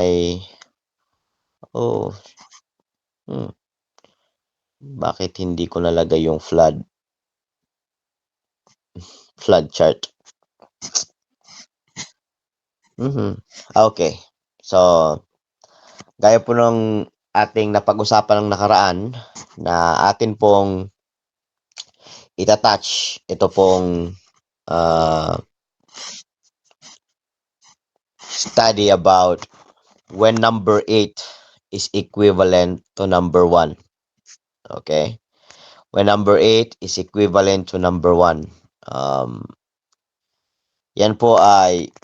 Ay, oh, hmm, bakit hindi ko nalagay yung flood chart? Okay. So, gaya po ng ating napag-usapan ng nakaraan na atin pong itatouch ito pong study about when number 8 is equivalent to number 1. Okay? When number 8 is equivalent to number 1. Yan po ay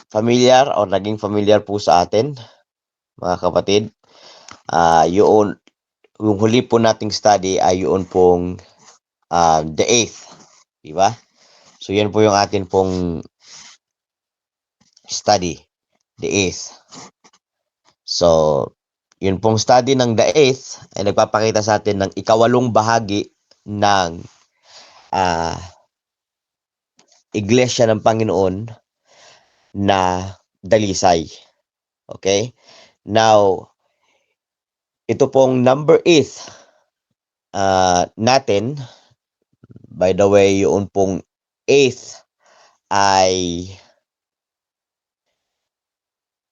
familiar o naging familiar po sa atin, mga kapatid. Yung huli po nating study ay yun pong the 8th. Diba? So, yan po yung atin pong study, the 8th. So, yun pong study ng the 8th ay nagpapakita sa atin ng ikawalong bahagi ng Iglesia ng Panginoon na dalisay. Okay? Now, ito pong number 8 natin, by the way, yun pong 8th ay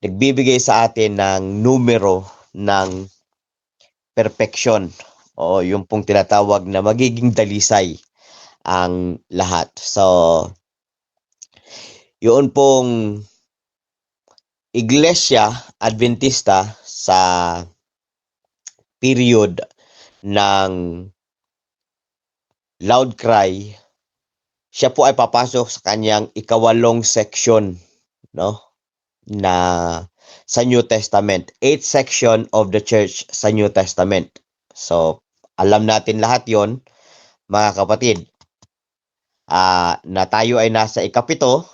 nagbibigay sa atin ng numero ng perfection o yung pong tinatawag na magiging dalisay ang lahat. So, yun pong Iglesia Adventista sa period ng loud cry, siya po ay papasok sa kanyang ikawalong section, no? Na sa New Testament. 8th section of the church sa New Testament. So, alam natin lahat yon, mga kapatid. Na tayo ay nasa ikapito,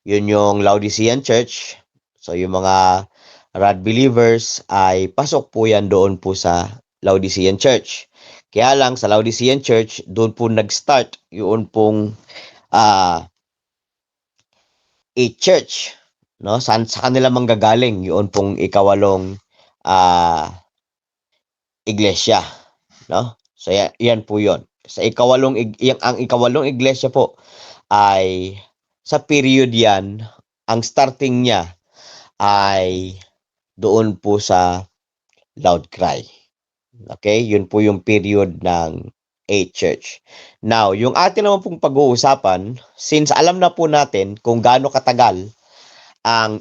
yun yung Laodicean Church. So, yung mga rod believers ay pasok po yan doon po sa Laodicean Church. Kaya lang sa Laodicean Church, doon po nag-start yun pong a church, no? Sa kanila manggagaling yun pong ikawalong iglesia, no? So yan po yon. Sa ang ikawalong iglesia po ay sa period yan, ang starting niya ay doon po sa loud cry. Okay? Yun po yung period ng 8th church. Now, yung atin naman pong pag-uusapan, since alam na po natin kung gaano katagal ang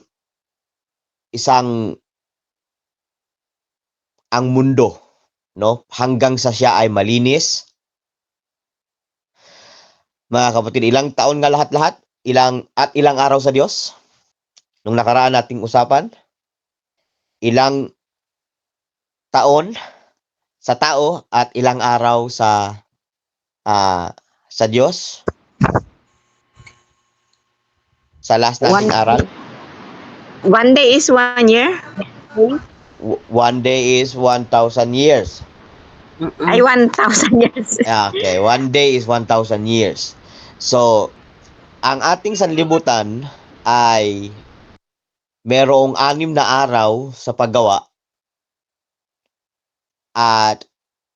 mundo, no? Hanggang sa siya ay malinis. Mga kapatid, ilang taon nga lahat-lahat? Ilang araw sa Diyos? Nung nakaraan nating usapan? Ilang taon sa tao at ilang araw sa Diyos? Sa last nating aral? One day is 1 year. One day is 1,000 years. Ay, 1,000 years. Okay, one day is 1,000 years. So, ang ating sanlibutan ay merong 6 na araw sa paggawa at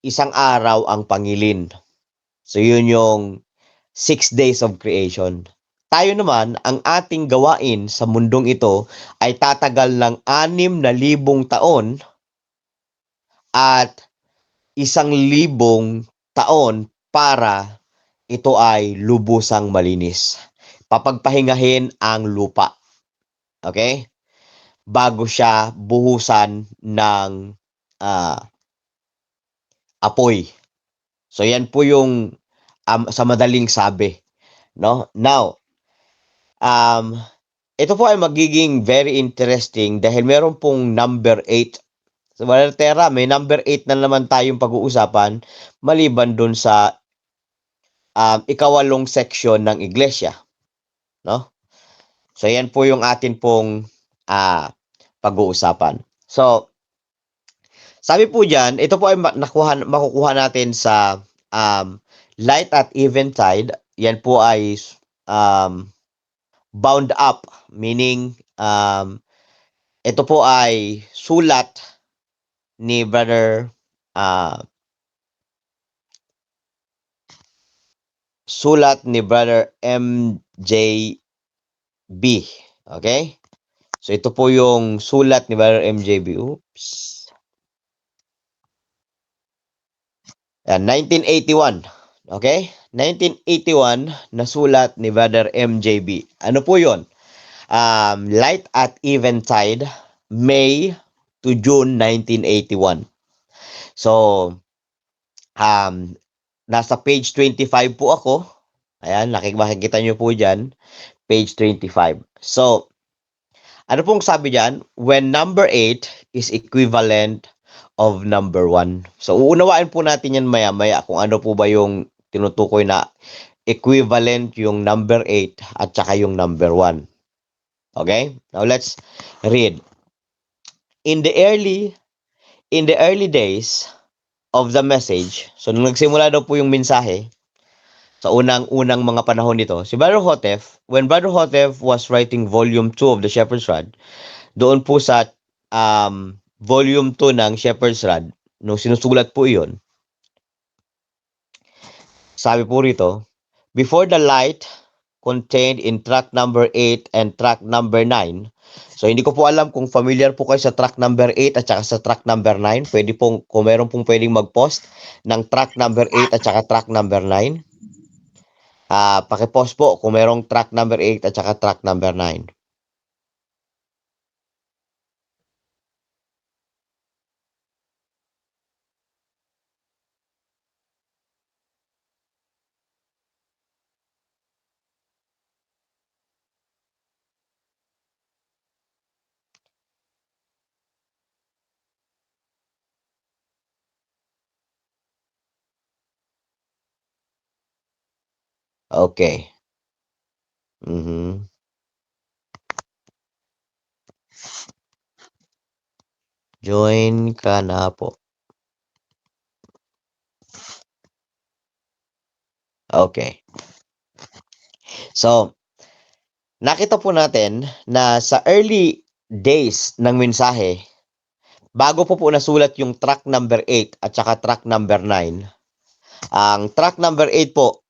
1 araw ang pangilin. So, yun yung 6 days of creation. Tayo naman, ang ating gawain sa mundong ito ay tatagal ng 6,000 taon at 1,000 taon para ito ay lubusang malinis. Papagpahingahin ang lupa. Okay? Bago siya buhusan ng apoy. So yan po yung sa madaling sabi, no? Now, ito po ay magiging very interesting dahil meron pong number 8. So, Tera, may number 8 na naman tayong pag-uusapan maliban dun sa ikawalong section ng iglesia, no? So yan po yung atin pong pag-uusapan. So, sabi po diyan, ito po ay makukuha natin sa light at eventide. Yan po ay bound up, meaning ito po ay sulat ni Brother MJB. Okay? So ito po yung sulat ni Brother MJB. Oops. Yan, 1981. Okay? 1981 na sulat ni Brother MJB. Ano po yun? Light at Eventide, May to June 1981. So, nasa page 25 po ako. Ayan, makikita nyo po dyan. Page 25. So, ano pong sabi dyan? When number 8 is equivalent of number 1. So, uunawain po natin yan maya-maya kung ano po ba yung tinutukoy na equivalent yung number 8 at saka yung number 1. Okay? Now, let's read. In the early days of the message, so nung nagsimula daw po yung mensahe, sa unang-unang mga panahon nito, si Brother Hotef, when Brother Hotef was writing volume 2 of the Shepherd's Rod, doon po sa volume 2 ng Shepherd's Rod, nung sinusulat po iyon, sabi po rito, before the light contained in track number 8 and track number 9, so hindi ko po alam kung familiar po kayo sa track number 8 at saka sa track number 9, pwede pong, kung meron pong pwedeng mag-post ng track number 8 at saka track number 9, paki-post po kung merong track number 8 at saka track number 9. Okay. Join ka na po. Okay. So, nakita po natin na sa early days ng mensahe, bago po nasulat yung track number 8 at saka track number 9, ang track number 8 po,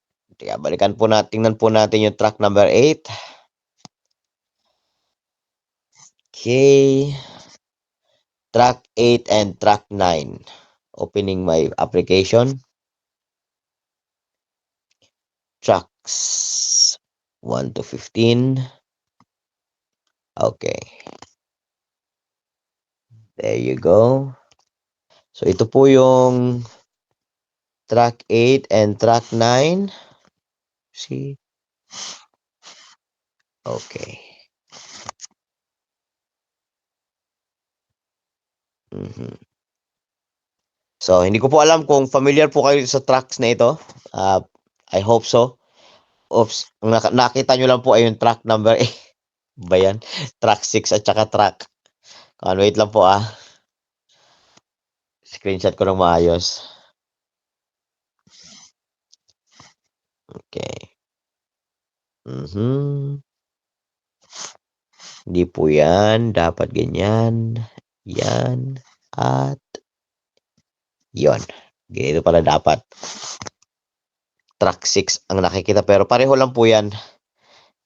balikan po natin, tingnan po natin yung track number 8. Okay. Track 8 and track 9. Opening my application. Tracks 1 to 15. Okay. There you go. So, ito po yung track 8 and track 9. See? Okay. So, hindi ko po alam kung familiar po kayo sa tracks na ito. I hope so. Oops. Nakita nyo lang po ay yung track number 8. Ba yan? Track 6 at saka track. Wait lang po Screenshot ko ng maayos. Okay. Hindi po yan. Dapat ganyan. Yan. At yon. Ganito pala dapat. Track 6 ang nakikita. Pero pareho lang po yan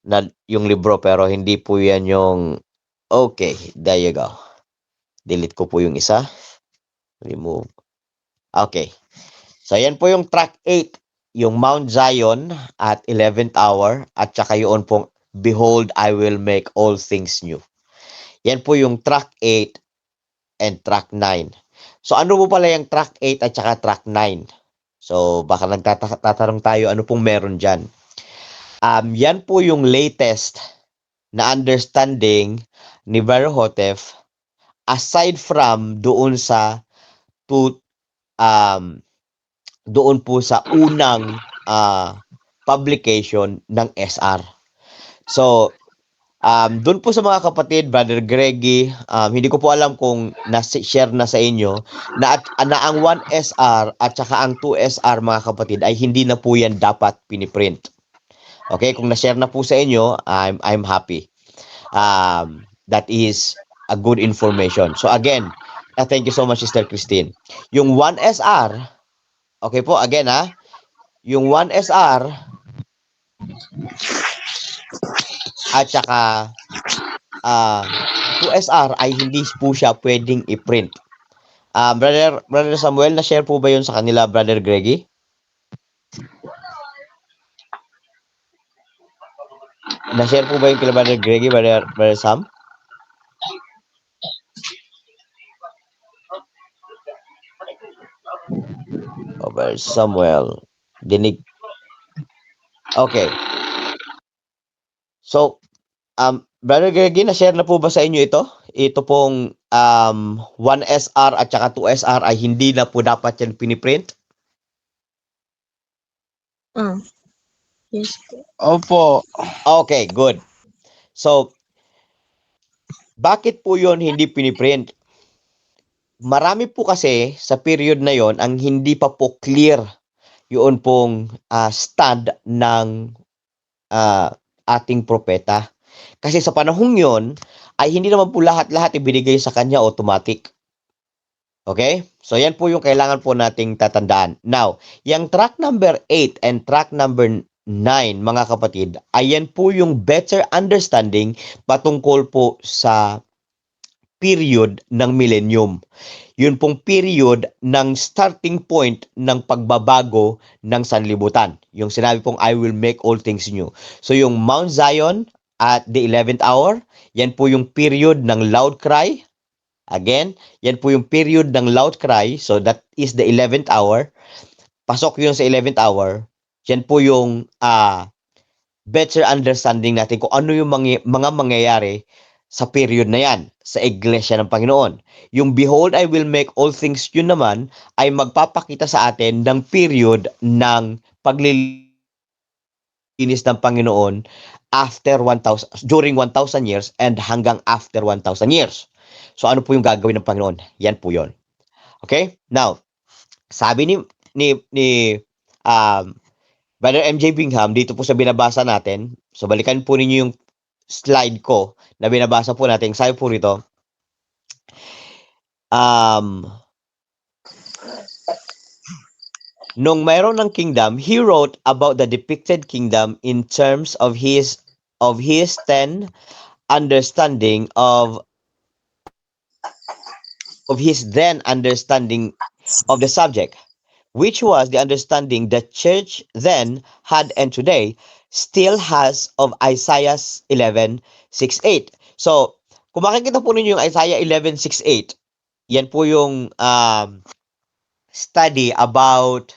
na yung libro. Pero hindi po yan yung... Okay. There you go. Delete ko po yung isa. Remove. Okay. So, yan po yung track 8. Yung Mount Zion at 11th hour. At saka yun pong Behold, I will make all things new. Yan po yung track 8 and track 9. So, ano po pala yung track 8 at saka track 9? So, baka nagtatanong tayo, ano pong meron dyan? Yan po yung latest na understanding ni Brother Hotef aside from doon sa doon po sa unang publication ng SR. So, doon po sa mga kapatid, Brother Greggy, hindi ko po alam kung na-share na sa inyo na ang 1SR at saka ang 2SR mga kapatid ay hindi na po yan dapat piniprint. Okay, kung na-share na po sa inyo, I'm happy. That is a good information. So again, thank you so much, Sister Christine. Yung 1SR, okay po, again yung 1SR at saka 2SR ay hindi po siya pwedeng i-print. Brother Samuel, na-share po ba yun sa kanila, Brother Greggy? Na-share po ba yung kila Brother Greggy, Brother Sam? O, Brother Samuel. Dinig. Okay. So, Brother Greggy, na-share na po ba sa inyo ito? Ito pong 1SR at saka 2SR ay hindi na po dapat yan piniprint? Yes. Opo. Okay, good. So, bakit po yon hindi piniprint? Marami po kasi sa period na yon ang hindi pa po clear yun pong stand ng ating propeta. Kasi sa panahong yon ay hindi naman po lahat-lahat ibinigay sa kanya automatic. Okay? So yan po yung kailangan po nating tatandaan. Now, yung track number 8 and track number 9, mga kapatid, ayan po yung better understanding patungkol po sa period ng millennium. Yun pong period ng starting point ng pagbabago ng sanlibutan. Yung sinabi pong, I will make all things new. So yung Mount Zion at the 11th hour, yan po yung period ng loud cry. Again, yan po yung period ng loud cry. So that is the 11th hour. Pasok yun sa 11th hour. Yan po yung better understanding natin kung ano yung mga mangyayari sa period na yan, sa iglesia ng Panginoon. Yung behold, I will make all things, yun naman ay magpapakita sa atin ng period ng paglilinis ng Panginoon after 1,000, during 1,000 years and hanggang after 1,000 years. So ano po yung gagawin ng Panginoon? Yan po yun. Okay? Now, sabi ni Brother MJ Bingham, dito po sa binabasa natin, so balikan po ninyo yung slide ko na binabasa po natin. Sabi po rito, nung mayroon ng kingdom, he wrote about the depicted kingdom in terms of his 10 understanding of his then understanding of the subject, which was the understanding the church then had and today still has of Isaiah 11:6-8. So, kung makikita po ninyo yung Isaiah 11:6-8, yan po yung study about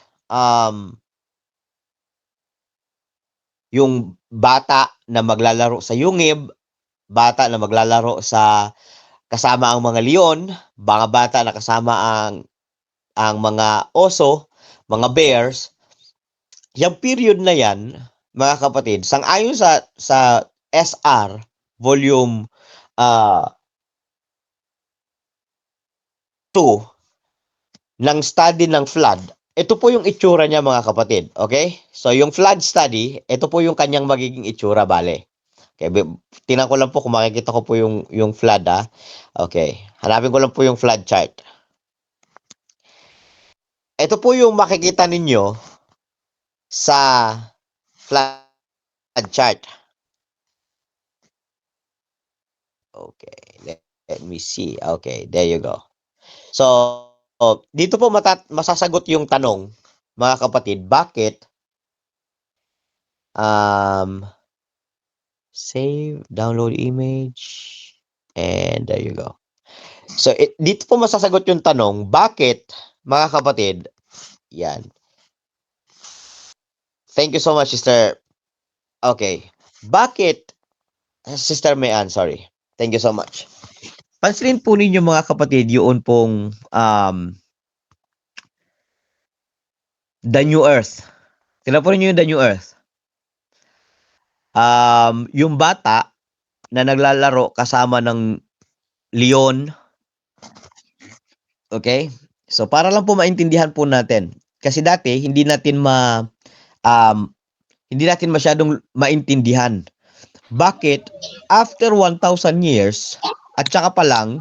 yung bata na maglalaro sa yungib, bata na maglalaro sa kasama ang mga leon, mga bata na kasama ang mga oso, mga bears. Yung period na yan, mga kapatid, sang-ayon sa SR volume 2 ng study ng flood, ito po yung itsura niya, mga kapatid. Okay? So yung flood study, ito po yung kanyang magiging itsura, bale. Okay, tingnan ko lang po kung makikita ko po yung flood Okay, hanapin ko lang po yung flood chart. Ito po yung makikita ninyo sa flood chart. Okay, let me see. Okay, there you go. So, dito po masasagot yung tanong, mga kapatid, bakit save, download image, and there you go. So, dito po masasagot yung tanong, bakit, mga kapatid, yan. Thank you so much, Sister. Okay. Bakit, Sister Mayan, sorry. Thank you so much. Pansinin po ninyo, mga kapatid, yun pong the new earth. Tingnan po ninyo yung the new earth. Yung bata na naglalaro kasama ng leon. Okay? So para lang po maintindihan po natin. Kasi dati hindi natin masyadong maintindihan. Bakit after 1,000 years at saka pa lang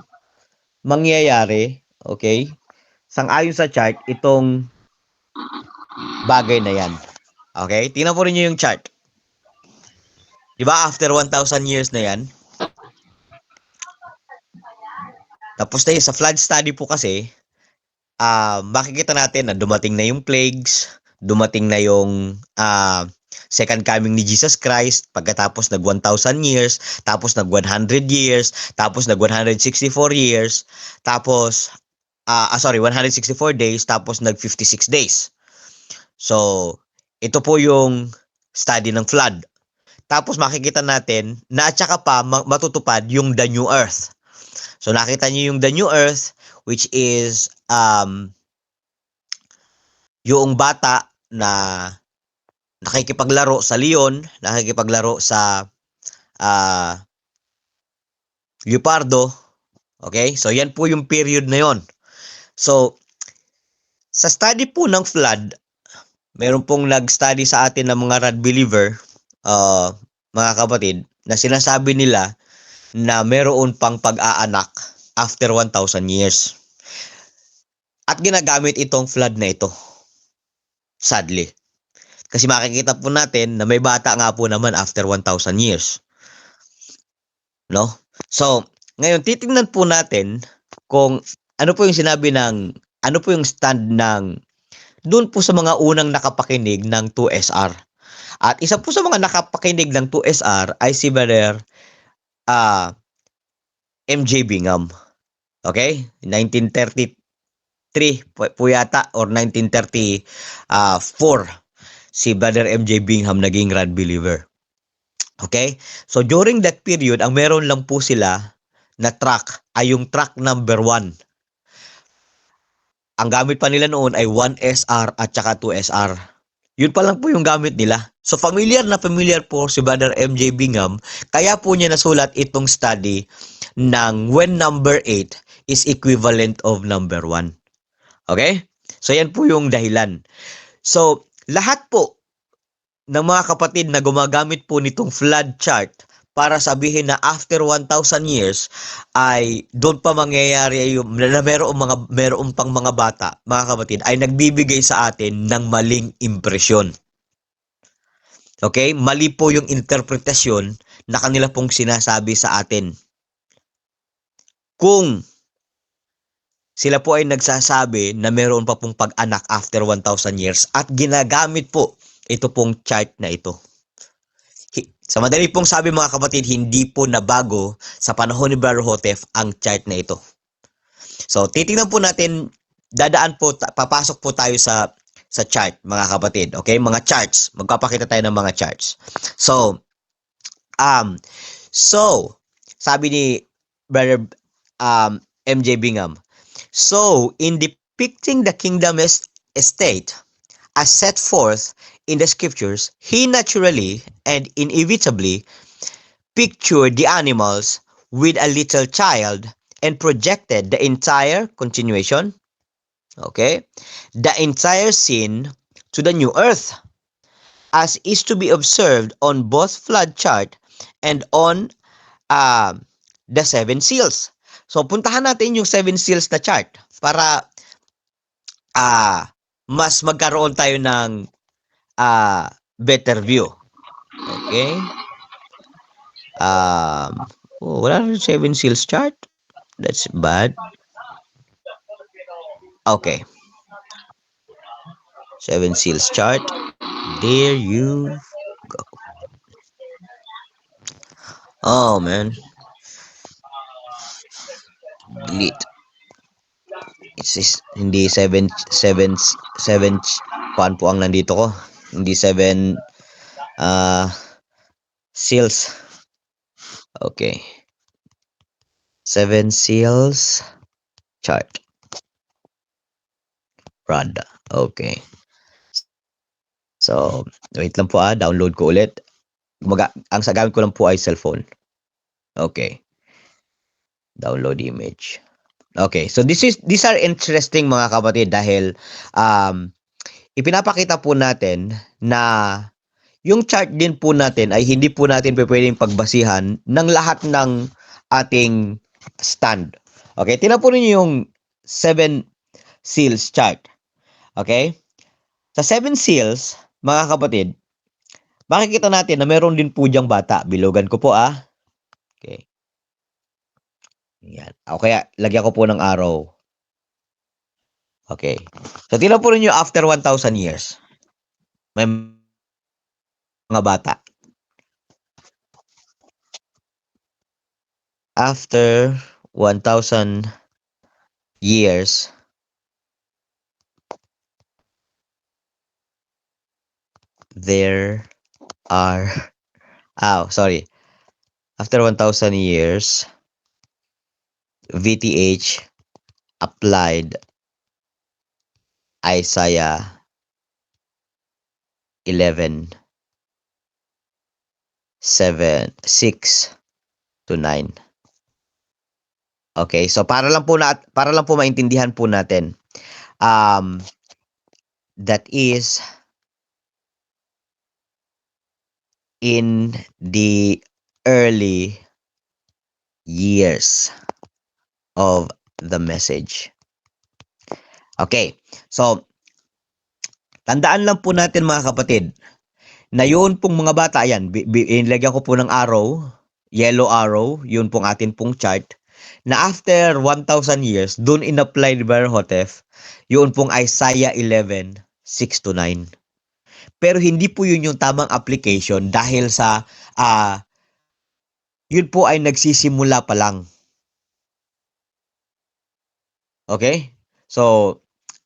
mangyayari, okay? Sang-ayon sa chart itong bagay na yan. Okay? Tingnan po rin yung chart. 'Di ba after 1,000 years na yan? Tapos na yun, sa flood study po kasi, makikita natin na dumating na yung plagues, dumating na yung second coming ni Jesus Christ, pagkatapos nag 1,000 years, tapos nag 100 years, tapos nag 164 years, tapos, 164 days, tapos nag 56 days. So, ito po yung study ng flood. Tapos makikita natin na at saka pa matutupad yung the new earth. So nakita niyo yung the new earth, which is yung bata na nakikipaglaro sa leon, nakikipaglaro sa leopardo. Okay? So yan po yung period na yon. So sa study po ng flood, meron pong nag-study sa atin ng mga rad believer, mga kapatid, na sinasabi nila na meron pang pag-aanak after 1,000 years. At ginagamit itong flood na ito. Sadly. Kasi makikita po natin na may bata nga po naman after 1,000 years. No? So, ngayon titingnan po natin kung ano po yung sinabi ng, ano po yung stand ng doon po sa mga unang nakapakinig ng 2SR. At isa po sa mga nakapakinig ng 2SR ay si Brother MJ Bingham. Okay? 1933 po yata or 1934 si Brother MJ Bingham naging rad believer. Okay? So during that period, ang meron lang po sila na track ay yung track number 1. Ang gamit pa nila noon ay 1SR at saka 2SR. Yun pa lang po yung gamit nila. So familiar na familiar po si Brother MJ Bingham, kaya po niya nasulat itong study ng when number 8 is equivalent of number 1. Okay? So yan po yung dahilan. So lahat po ng mga kapatid na gumagamit po nitong flood chart para sabihin na after 1,000 years ay doon pa mangyayari yung na meron pang mga bata, mga kapatid, ay nagbibigay sa atin ng maling impresyon. Okay? Mali po yung interpretasyon na kanila pong sinasabi sa atin. Kung sila po ay nagsasabi na meron pa pong pag-anak after 1,000 years at ginagamit po ito pong chart na ito. Sa madali pong sabi mga kapatid, hindi po nabago sa panahon ni Brother Hotef ang chart na ito. So titingnan po natin, papasok po tayo sa chart mga kapatid. Okay? Mga charts. Magpapakita tayo ng mga charts. So sabi ni Brother MJ Bingham, so in depicting the kingdom estate as set forth in the scriptures, he naturally and inevitably pictured the animals with a little child and projected the entire continuation, okay, the entire scene to the new earth, as is to be observed on both flood chart and on the 7 seals. So puntahan natin yung 7 seals na chart para mas magkaroon tayo ng better view. Okay? Wala rin 7 seals chart. That's bad. Okay. 7 seals chart. There you go. Oh, man. Delete. Hindi 7 kuan po ang nandito ko. Hindi 7 seals. Okay. 7 seals chart. Rada. Okay. So, wait lang po download ko ulit. Ang sagamit ko lang po ay cellphone. Okay. Download image. Okay, so these are interesting mga kapatid dahil ipinapakita po natin na yung chart din po natin ay hindi po natin pwedeng pagbasihan ng lahat ng ating stand. Okay, tingnan po ninyo yung 7 seals chart. Okay? Sa 7 seals, mga kapatid, makikita natin na meron din po diyang bata. Bilugan ko po Okay. Yan. O kaya, lagyan ko po ng arrow. Okay. So, tingnan po ninyo after 1,000 years. May mga bata. After 1,000 years, there are, sorry. After 1,000 years, VTH applied Isaiah 11, 7, 6 to 9. Okay, so para lang po maintindihan po natin. That is in the early years of the message. Okay, so tandaan lang po natin mga kapatid na yun pong mga bata, yan, inilagyan ko po ng arrow, yellow arrow, yun pong atin pong chart, na after 1,000 years, dun in-apply ni Berhotef, yun pong Isaiah 11, 6 to 9. Pero hindi po yun yung tamang application dahil sa, yun po ay nagsisimula pa lang. Okay? So,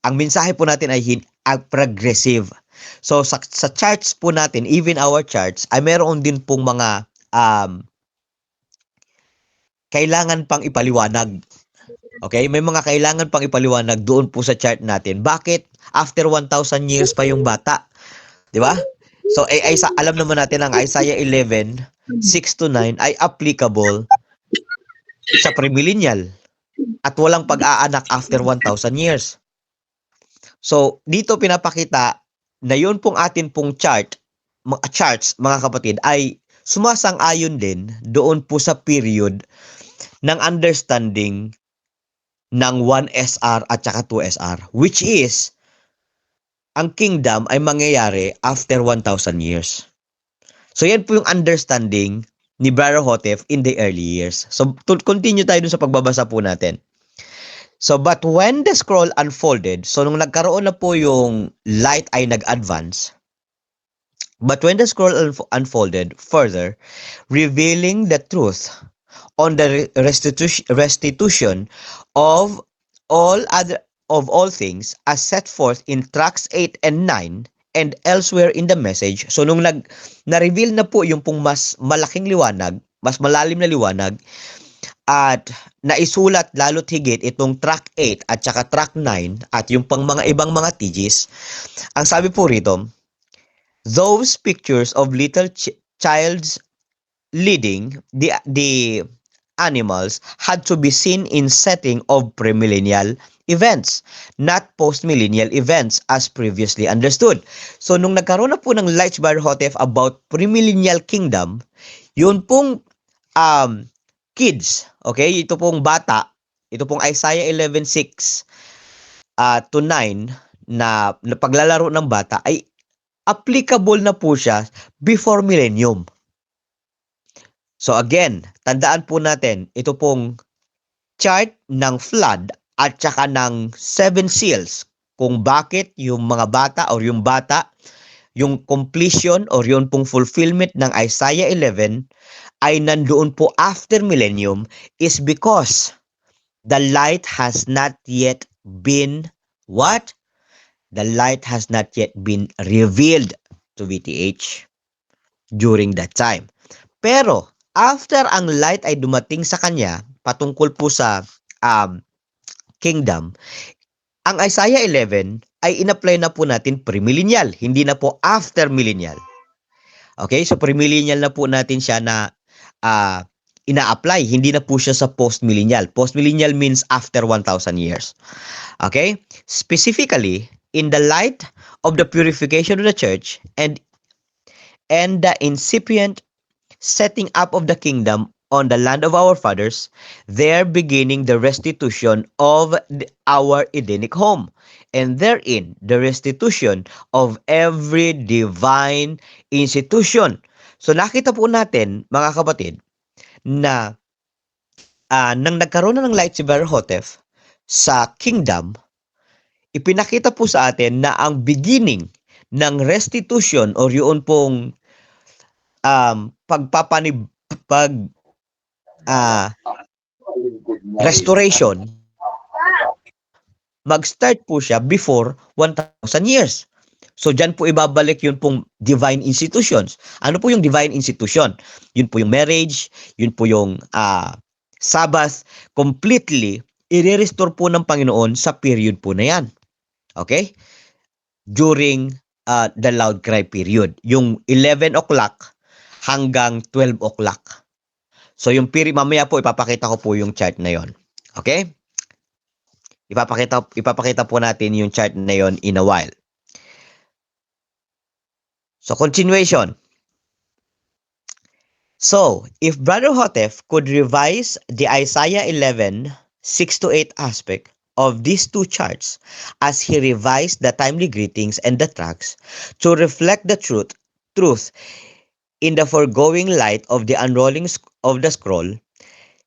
ang mensahe po natin ay progressive. So, sa charts po natin, even our charts, ay meron din pong mga kailangan pang ipaliwanag. Okay? May mga kailangan pang ipaliwanag doon po sa chart natin. Bakit after 1,000 years pa yung bata? Di ba? So, alam naman natin ang Isaiah 11, 6 to 9 ay applicable sa premillennial at walang pag-aanak after 1,000 years. So, dito pinapakita na yun pong atin pong charts, mga kapatid, ay sumasang-ayon din doon po sa period ng understanding ng 1SR at saka 2SR, which is ang kingdom ay mangyayari after 1,000 years. So yan po yung understanding ni Berhotef in the early years. So continue tayo dun sa pagbabasa po natin. So but when the scroll unfolded, so nung nagkaroon na po yung light ay nag-advance, but when the scroll unfolded further, revealing the truth on the restitution of all things as set forth in tracts 8 and 9 and elsewhere in the message. So nung na-reveal na po yung pong mas malaking liwanag, mas malalim na liwanag, at naisulat lalo't higit itong tract 8 at saka tract 9 at yung pang mga ibang mga teaches, ang sabi po rito, those pictures of little childs leading the animals had to be seen in setting of premillennial events, not post-millennial events as previously understood. So, nung nagkaroon na po ng Lights Berhotef about premillennial kingdom, yun pong kids, okay, ito pong bata, ito pong Isaiah 11:6 to 9 na paglalaro ng bata ay applicable na po siya before millennium. So again, tandaan po natin, ito pong chart ng flood at saka ng 7 seals kung bakit yung mga bata or yung bata, yung completion or yung pong fulfillment ng Isaiah 11 ay nandoon po after millennium is because the light has not yet been what? The light has not yet been revealed to VTH during that time. Pero after ang light ay dumating sa kanya patungkol po sa kingdom, ang Isaiah 11 ay in-apply na po natin premillennial, hindi na po after millennial. Okay, so premillennial na po natin siya na ina-apply, hindi na po siya sa post-millennial. Post-millennial means after 1,000 years. Okay? Specifically, in the light of the purification of the church and the incipient setting up of the kingdom on the land of our fathers, there beginning the restitution of our Edenic home, and therein the restitution of every divine institution. So nakita po natin, mga kapatid, na nang nagkaroon na ng light si Brother Hotef sa kingdom, ipinakita po sa atin na ang beginning ng restitution or yun pong restoration, mag-start po siya before 1,000 years. So dyan po ibabalik yun pong divine institutions. Ano po yung divine institution? Yun po yung marriage, yun po yung Sabbath, completely i-restore po ng Panginoon sa period po na yan. Okay? During the loud cry period. Yung 11 o'clock hanggang 12 o'clock. So yung period, mamaya po ipapakita ko po yung chart na yon. Okay? Ipapakita po natin yung chart na yon in a while. So continuation. So, if Brother Hotef could revise the Isaiah 11, 6-8 aspect of these two charts as he revised the timely greetings and the tracks to reflect the truth in the foregoing light of the unrolling of the scroll,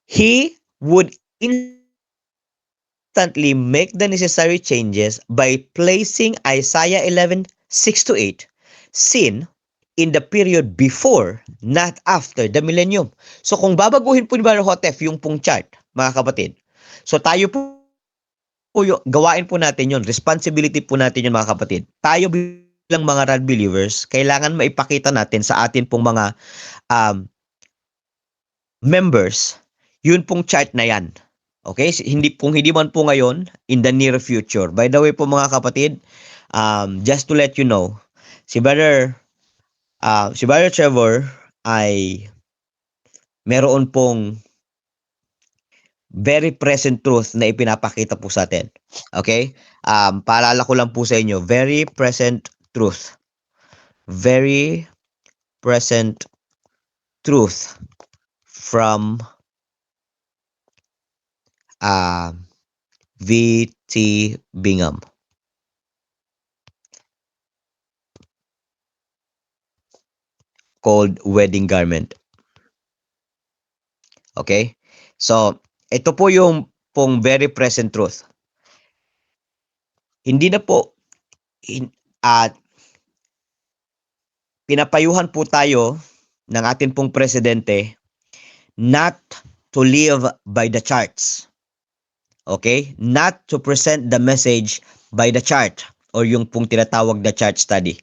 he would instantly make the necessary changes by placing Isaiah 11, 6-8 seen in the period before, not after the millennium. So kung babaguhin po ni Brother Hotef yung pong chart, mga kapatid, so tayo po gawain po natin yon, responsibility po natin yun, mga kapatid. Tayo bilang mga rad believers, kailangan maipakita natin sa atin pong mga members, yun pong chart na yan. Okay? Kung hindi man po ngayon, in the near future. By the way po, mga kapatid, just to let you know, si Brother Trevor ay meron pong very present truth na ipinapakita po sa atin. Okay? Paalala ko lang po sa inyo, very present truth. Very present truth from V.T. Bingham. Called Wedding Garment. Okay? So, ito po yung pong very present truth. Hindi na po pinapayuhan po tayo ng atin pong presidente not to live by the charts. Okay? Not to present the message by the chart or yung pong tinatawag na chart study.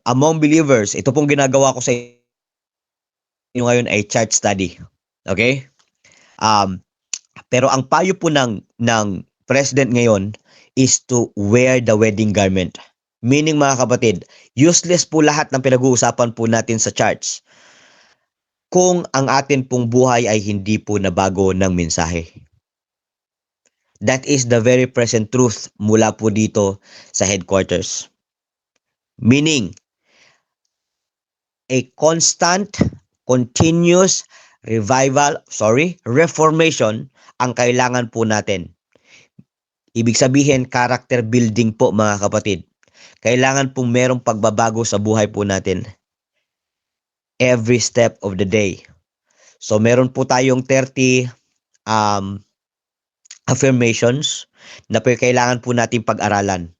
Among believers, ito pong ginagawa ko sa inyo ngayon ay chart study. Okay? Pero ang payo po ng president ngayon is to wear the wedding garment. Meaning, mga kapatid, useless po lahat ng pinag-uusapan po natin sa charts kung ang atin pong buhay ay hindi po nabago ng mensahe. That is the very present truth mula po dito sa headquarters. Meaning, a constant, continuous reformation ang kailangan po natin. Ibig sabihin, character building po, mga kapatid. Kailangan pong merong pagbabago sa buhay po natin. Every step of the day. So, meron po tayong 30 affirmations na kailangan po natin pag-aralan.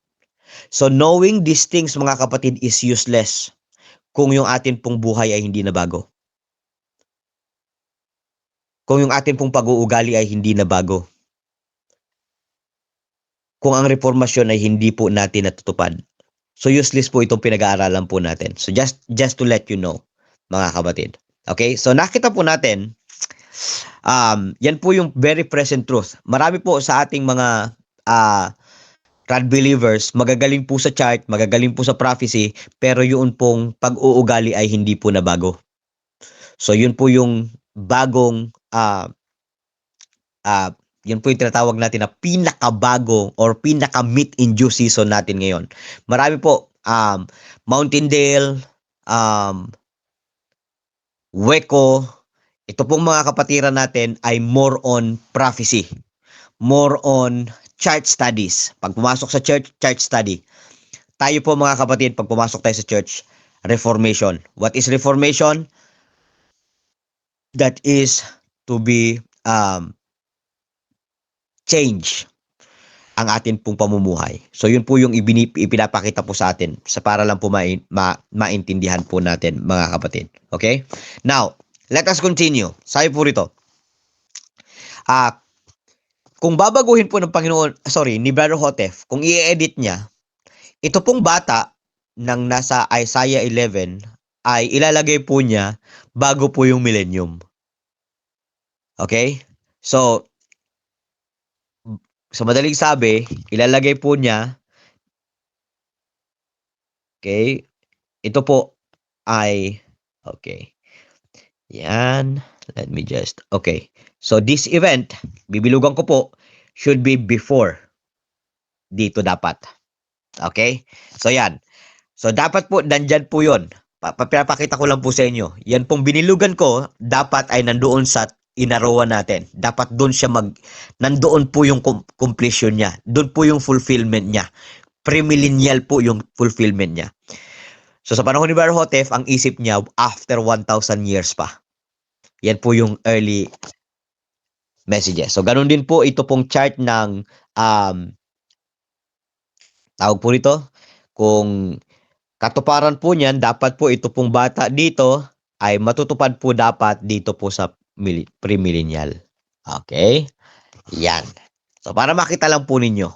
So, knowing these things, mga kapatid, is useless kung yung atin pong buhay ay hindi na bago. Kung yung atin pong pag-uugali ay hindi na bago. Kung ang reformasyon ay hindi po natin natutupad. So, useless po itong pinag-aaralan po natin. So, just to let you know, mga kapatid. Okay? So, nakita po natin, yan po yung very present truth. Marami po sa ating mga rad believers, magagaling po sa chart, magagaling po sa prophecy, pero yun pong pag-uugali ay hindi po nabago. So, yun po yung bagong, yun po yung tinatawag natin na pinakabago or pinaka-meet in due season natin ngayon. Marami po, Mountain Dale, Weko, ito pong mga kapatiran natin ay more on prophecy. More on church studies. Pag pumasok sa church study. Tayo po mga kapatid, pag pumasok tayo sa church, Reformation. What is Reformation? That is to be change ang atin pong pamumuhay. So yun po yung ipinapakita po sa atin sa para lang po maintindihan po natin mga kapatid. Okay? Now, let us continue. Sabi po rito, kung babaguhin po ng Panginoon, ni Brother Hotef, kung i-edit niya, ito pong bata ng nasa Isaiah 11 ay ilalagay po niya bago po yung millennium. Okay? So, sa madaling sabi, ilalagay po niya, okay, ito po ay, okay, yan, let me just, okay, so this event, bibilugan ko po, should be before, dito dapat, okay, so yan, so dapat po, nandyan po yun, papakita ko lang po sa inyo, yan pong binilugan ko, dapat ay nandoon sa inarawan natin. Dapat doon siya nandoon po yung completion niya. Doon po yung fulfillment niya. Premillennial po yung fulfillment niya. So sa panahon ni Brother Hotef, ang isip niya after 1,000 years pa. Yan po yung early messages. So ganun din po ito pong chart ng tawag po rito, kung katuparan po niyan, dapat po ito pong bata dito ay matutupad po dapat dito po sa premillennial. Okay? Yan. So para makita lang po ninyo.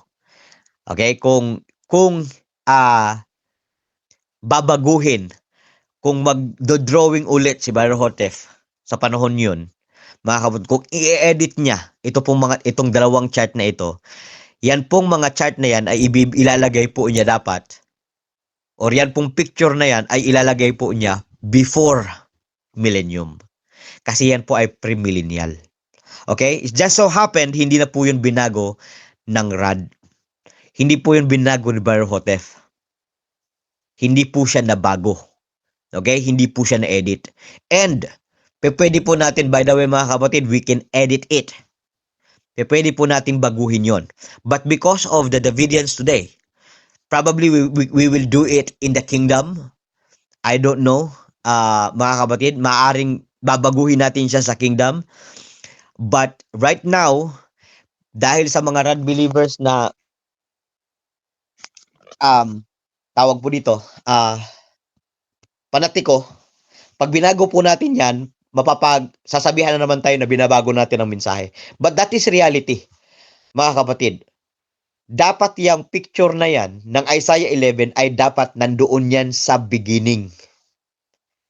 Okay? Kung babaguhin, kung mag-drawing ulit si Brother Hotef sa panahon yun, mga kapatid, kung i-edit niya itong dalawang chart na ito, yan pong mga chart na yan ay ilalagay po niya dapat, or yan pong picture na yan ay ilalagay po niya before millennium. Kasi yan po ay premillennial. Okay? It just so happened, hindi na po yun binago ng Rad. Hindi po yun binago ni Brother Hotef. Hindi po siya nabago. Okay? Hindi po siya na-edit. And, pwede po natin, by the way mga kapatid, we can edit it. Pwede po natin baguhin yon. But because of the Davidians today, probably we will do it in the kingdom. I don't know. Mga kapatid, maaring babaguhin natin siya sa kingdom. But right now, dahil sa mga Rad believers na tawag po dito, panatiko, pag binago po natin yan, sasabihan na naman tayo na binabago natin ang mensahe. But that is reality, mga kapatid. Dapat yung picture na yan ng Isaiah 11 ay dapat nandoon yan sa beginning.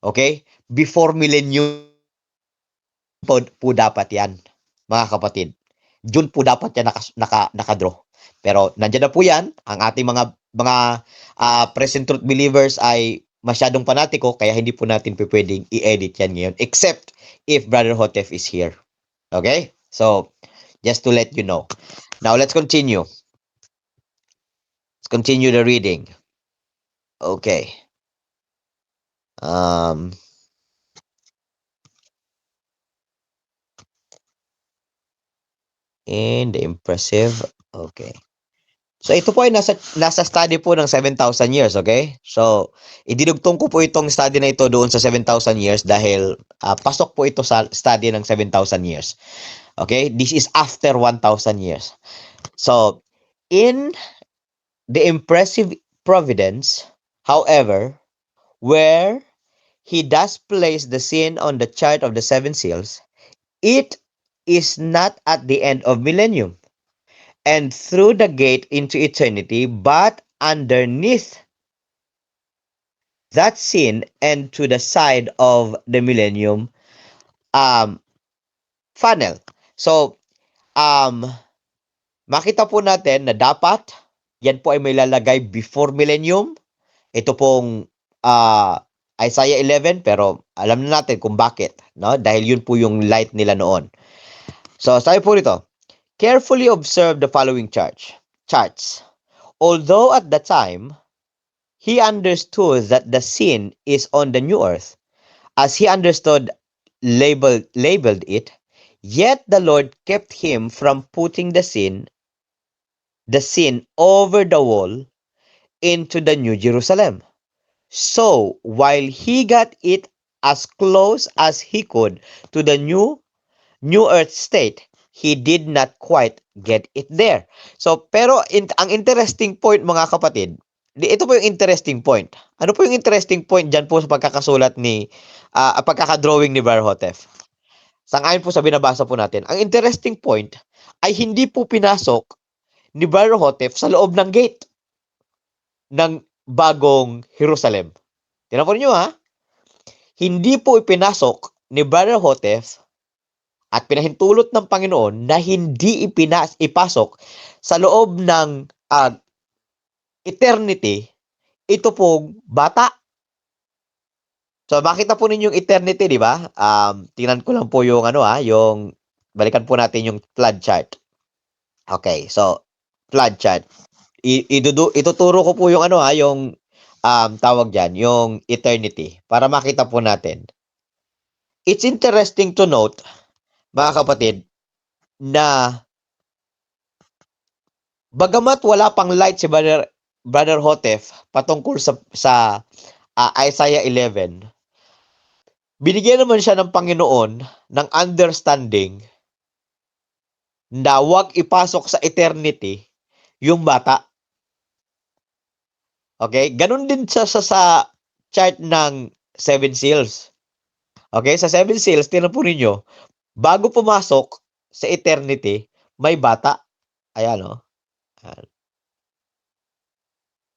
Okay? Before millennium po dapat yan, mga kapatid. June po dapat yan nakadraw. Pero nandiyan na po yan. Ang ating mga present truth believers ay masyadong panatiko, kaya hindi po natin pwedeng i-edit yan ngayon. Except if Brother Hotef is here. Okay? So, just to let you know. Now, let's continue. Let's continue the reading. Okay. And the impressive. Okay. So ito po ay nasa study po ng 7,000 years, okay? So idinugtong ko po itong study na ito doon sa 7,000 years dahil pasok po ito sa study ng 7,000 years. Okay? This is after 1,000 years. So in the impressive providence, however, where he does place the sin on the chart of the seven seals, it is not at the end of millennium and through the gate into eternity, but underneath that sin and to the side of the millennium funnel. So, makita po natin na dapat yan po ay may lalagay before millennium. Ito pong Isaiah 11, pero alam na natin kung bakit, no? Dahil yun po yung light nila noon. So, sabi po rito, carefully observe the following charts. Although at the time, he understood that the sin is on the new earth, as he understood, labeled it, yet the Lord kept him from putting the sin over the wall into the New Jerusalem. So, while he got it as close as he could to the new earth state, he did not quite get it there. So, pero ang interesting point mga kapatid, ito po yung interesting point. Ano po yung interesting point dyan po sa pagkakasulat ni, pagkakadrawing ni Barhotef? Sangayon po sa binabasa po natin. Ang interesting point ay hindi po pinasok ni Barhotef sa loob ng gate ng bagong Jerusalem. Tingnan po ninyo ha. Hindi po ipinasok ni Barhotef at pinahintulot ng Panginoon na hindi ipasok sa loob ng eternity ito pong bata. So makita po ninyo yung eternity, di ba? Tingnan ko lang po yung yung balikan po natin yung flood chart. Okay, so flood chart. Ituturo ko po yung yung tawag diyan, yung eternity para makita po natin. It's interesting to note, mga kapatid, na bagamat wala pang light si Brother Hotef patungkol sa Isaiah 11, binigyan naman siya ng Panginoon ng understanding na wag ipasok sa eternity yung bata. Okay? Ganun din sa chart ng 7 seals. Okay? Sa 7 seals, tingnan po ninyo, bago pumasok sa eternity, may bata. Ayan, o.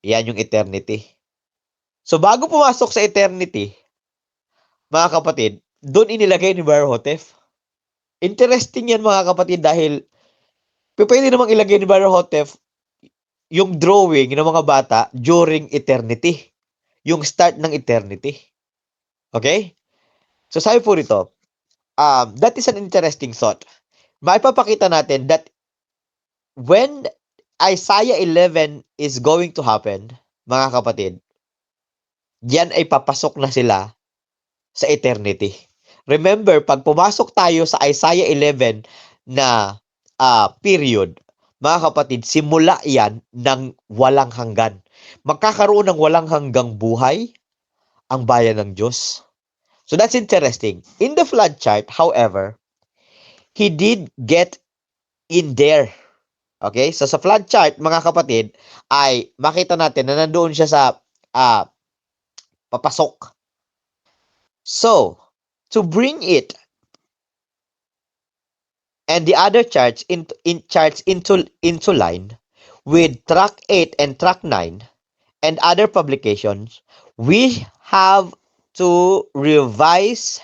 Yan yung eternity. So, bago pumasok sa eternity, mga kapatid, doon inilagay ni Barhotef. Interesting yan, mga kapatid, dahil pwede namang ilagay ni Barhotef yung drawing ng mga bata during eternity. Yung start ng eternity. Okay? So, sabi po rito, that is an interesting thought. Maipapakita natin that when Isaiah 11 is going to happen, mga kapatid, yan ay papasok na sila sa eternity. Remember, pag pumasok tayo sa Isaiah 11 na period, mga kapatid, simula yan ng walang hanggan. Magkakaroon ng walang hanggang buhay ang bayan ng Diyos. So that's interesting. In the flood chart, however, he did get in there. Okay? So sa flood chart, mga kapatid, ay makita natin na nandoon siya sa papasok. So, to bring it and the other charts into line with track 8 and track 9 and other publications, we have to revise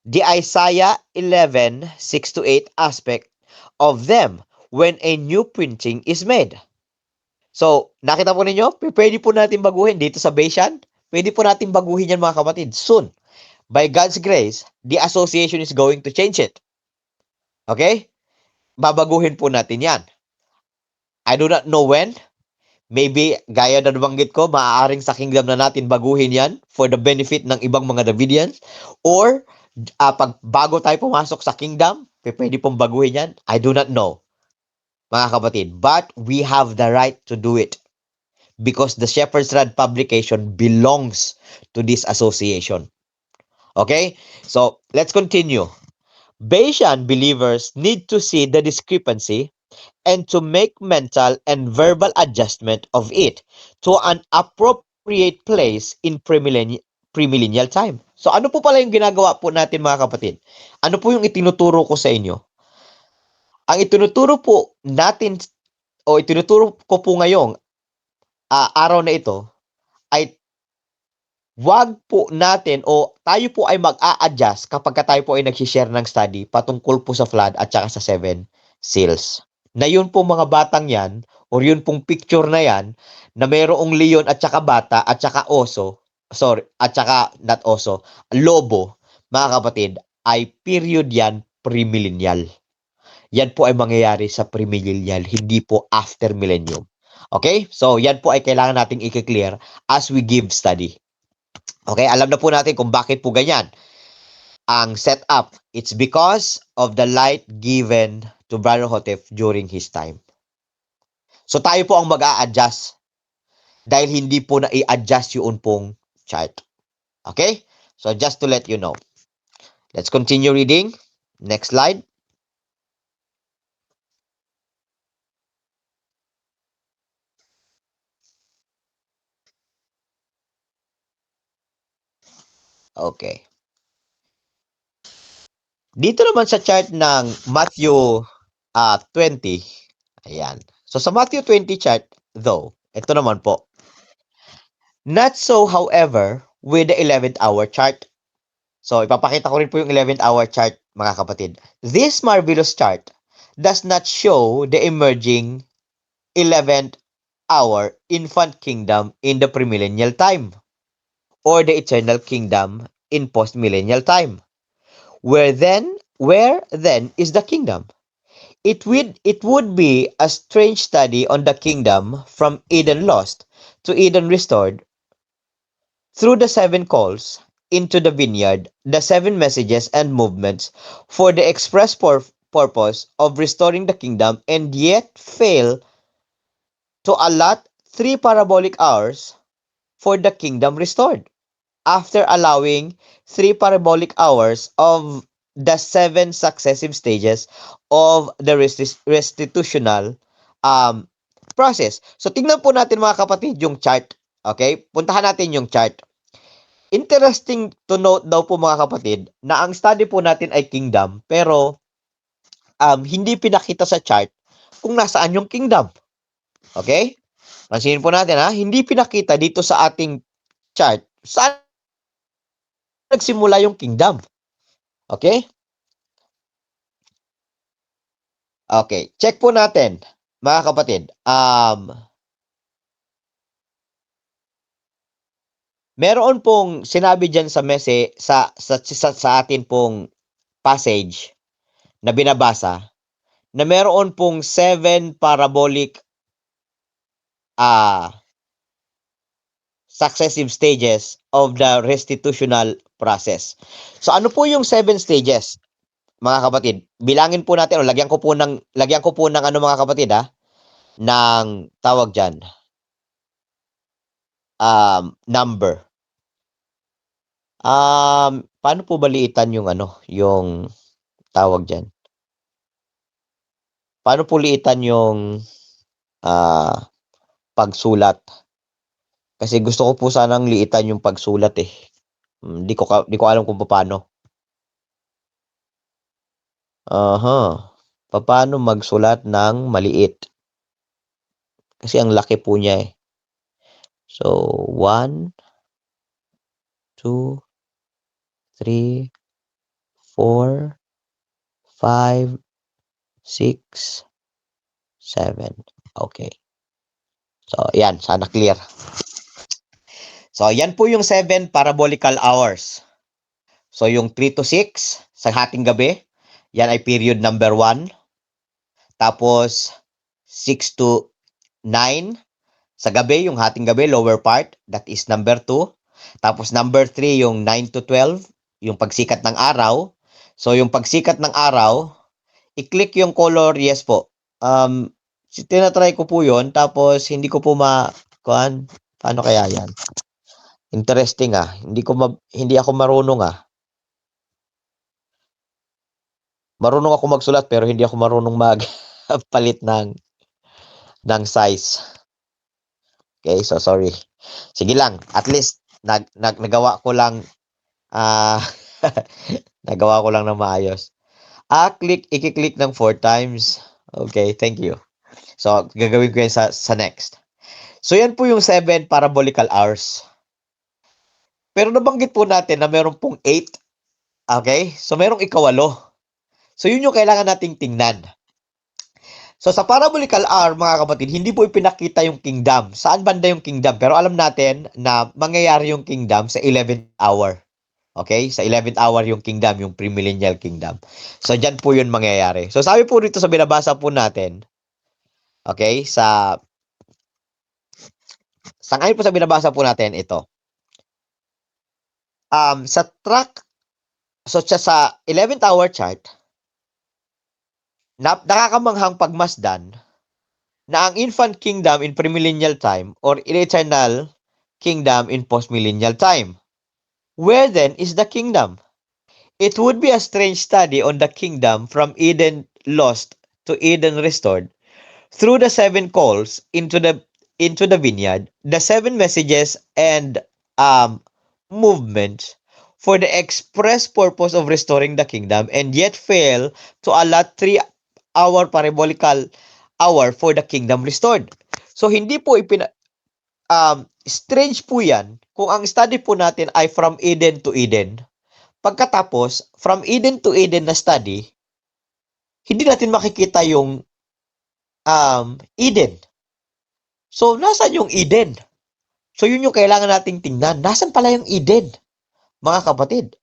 the Isaiah 11, 6-8 aspect of them when a new printing is made. So, nakita po ninyo, pwede po natin baguhin dito sa Bayesian. Pwede po natin baguhin yan, mga kapatid, soon. By God's grace, the association is going to change it. Okay? Babaguhin po natin yan. I do not know when. Maybe, gaya na nabanggit ko, maaaring sa kingdom na natin baguhin yan for the benefit ng ibang mga Davidians. Or, pag bago tayo pumasok sa kingdom, pwede pong baguhin yan. I do not know, mga kapatid. But we have the right to do it because the Shepherd's Rod publication belongs to this association. Okay? So, let's continue. Bayesian believers need to see the discrepancy and to make mental and verbal adjustment of it to an appropriate place in premillennial time. So ano po pala yung ginagawa po natin, mga kapatid? Ano po yung itinuturo ko sa inyo? Ang itinuturo po natin o itinuturo ko po ngayong araw na ito ay wag po natin o tayo po ay mag-a-adjust kapag tayo po ay nag-share ng study patungkol po sa flood at saka sa 7 seals. Na yun po mga batang yan, or yun pong picture na yan, na mayroong leon at saka bata at saka oso, at saka not oso, lobo, mga kapatid, ay period yan premillennial. Yan po ay mangyayari sa premillennial, hindi po after millennium. Okay? So, yan po ay kailangan nating i-clear as we give study. Okay, alam na po natin kung bakit po ganyan. Ang setup, it's because of the light given to Brother Hotep during his time. So tayo po ang mag-a-adjust dahil hindi po na i-adjust yung pong chart. Okay? So just to let you know. Let's continue reading. Next slide. Okay. Dito naman sa chart ng Matthew 20. Ayan. So sa Matthew 20 chart, though, ito naman po. Not so, however, with the 11th hour chart. So, ipapakita ko rin po yung 11th hour chart, mga kapatid. This marvelous chart does not show the emerging 11th hour infant kingdom in the premillennial time or the eternal kingdom in postmillennial time. Where then is the kingdom? It would be a strange study on the kingdom from Eden lost to Eden restored through the 7 calls into the vineyard, the 7 messages and movements for the express purpose of restoring the kingdom, and yet fail to allot 3 parabolic hours for the kingdom restored, after allowing 3 parabolic hours of the 7 successive stages of the restitutional process. So, tingnan po natin mga kapatid yung chart. Okay? Puntahan natin yung chart. Interesting to note daw po mga kapatid na ang study po natin ay kingdom, pero hindi pinakita sa chart kung nasaan yung kingdom. Okay? Pansinin po natin hindi pinakita dito sa ating chart saan nagsimula yung kingdom. Okay? Okay, check po natin mga kapatid. Meron pong sinabi diyan sa sa atin pong passage na binabasa na meron pong 7 parabolic successive stages of the restitutional process. So ano po yung 7 stages? Mga kapatid, bilangin po natin o lagyan ko po ng ano mga kapatid ng tawag diyan. Number. Paano po baliitan yung yung tawag diyan? Paano po liitan yung pagsulat? Kasi gusto ko po sanang liitan yung pagsulat eh. Di ko alam kung paano. Paano magsulat ng maliit? Kasi ang laki po niya eh. So, 1, 2, 3, 4, 5, 6, 7. Okay. So, yan. Sana clear. So, yan po yung 7 parabolical hours. So, yung 3 to 6 sa hating gabi, yan ay period number 1. Tapos, 6 to 9 sa gabi, yung hating gabi, lower part, that is number 2. Tapos, number 3, yung 9 to 12, yung pagsikat ng araw. So, yung pagsikat ng araw, i-click yung color, yes po. Tinatry ko po yun, tapos hindi ko po paano kaya yan? Interesting hindi ako marunong Marunong ako magsulat pero hindi ako marunong magpalit ng size. Okay, so sorry. Sige lang, at least nagawa ko lang nagawa ko lang ng maayos. I-click ng 4 times. Okay, thank you. So, gagawin ko yan sa next. So, yan po yung 7 parabolical hours. Pero nabanggit po natin na meron pong 8. Okay? So, merong ikawalo. So, yun yung kailangan nating tingnan. So, sa parabolical hour, mga kapatid, hindi po ipinakita yung kingdom. Saan banda yung kingdom? Pero alam natin na mangyayari yung kingdom sa 11th hour. Okay? Sa 11th hour yung kingdom, yung premillennial kingdom. So, dyan po yun mangyayari. So, sabi po rito sa binabasa po natin, okay, ngayon po sa binabasa po natin ito. Sa track, so sa 11th hour chart, nakakamanghang pagmasdan na ang infant kingdom in premillennial time or in eternal kingdom in postmillennial time. Where then is the kingdom? It would be a strange study on the kingdom from Eden lost to Eden restored through the 7 calls into the vineyard, the 7 messages and movements for the express purpose of restoring the kingdom, and yet fail to allot 3-hour parabolical hour for the kingdom restored. So hindi po strange po yan kung ang study po natin ay from Eden to Eden. Pagkatapos, from Eden to Eden na study, hindi natin makikita yung Eden. So, nasaan yung Eden? So, yun yung kailangan nating tingnan. Nasaan pala yung Eden, mga kapatid?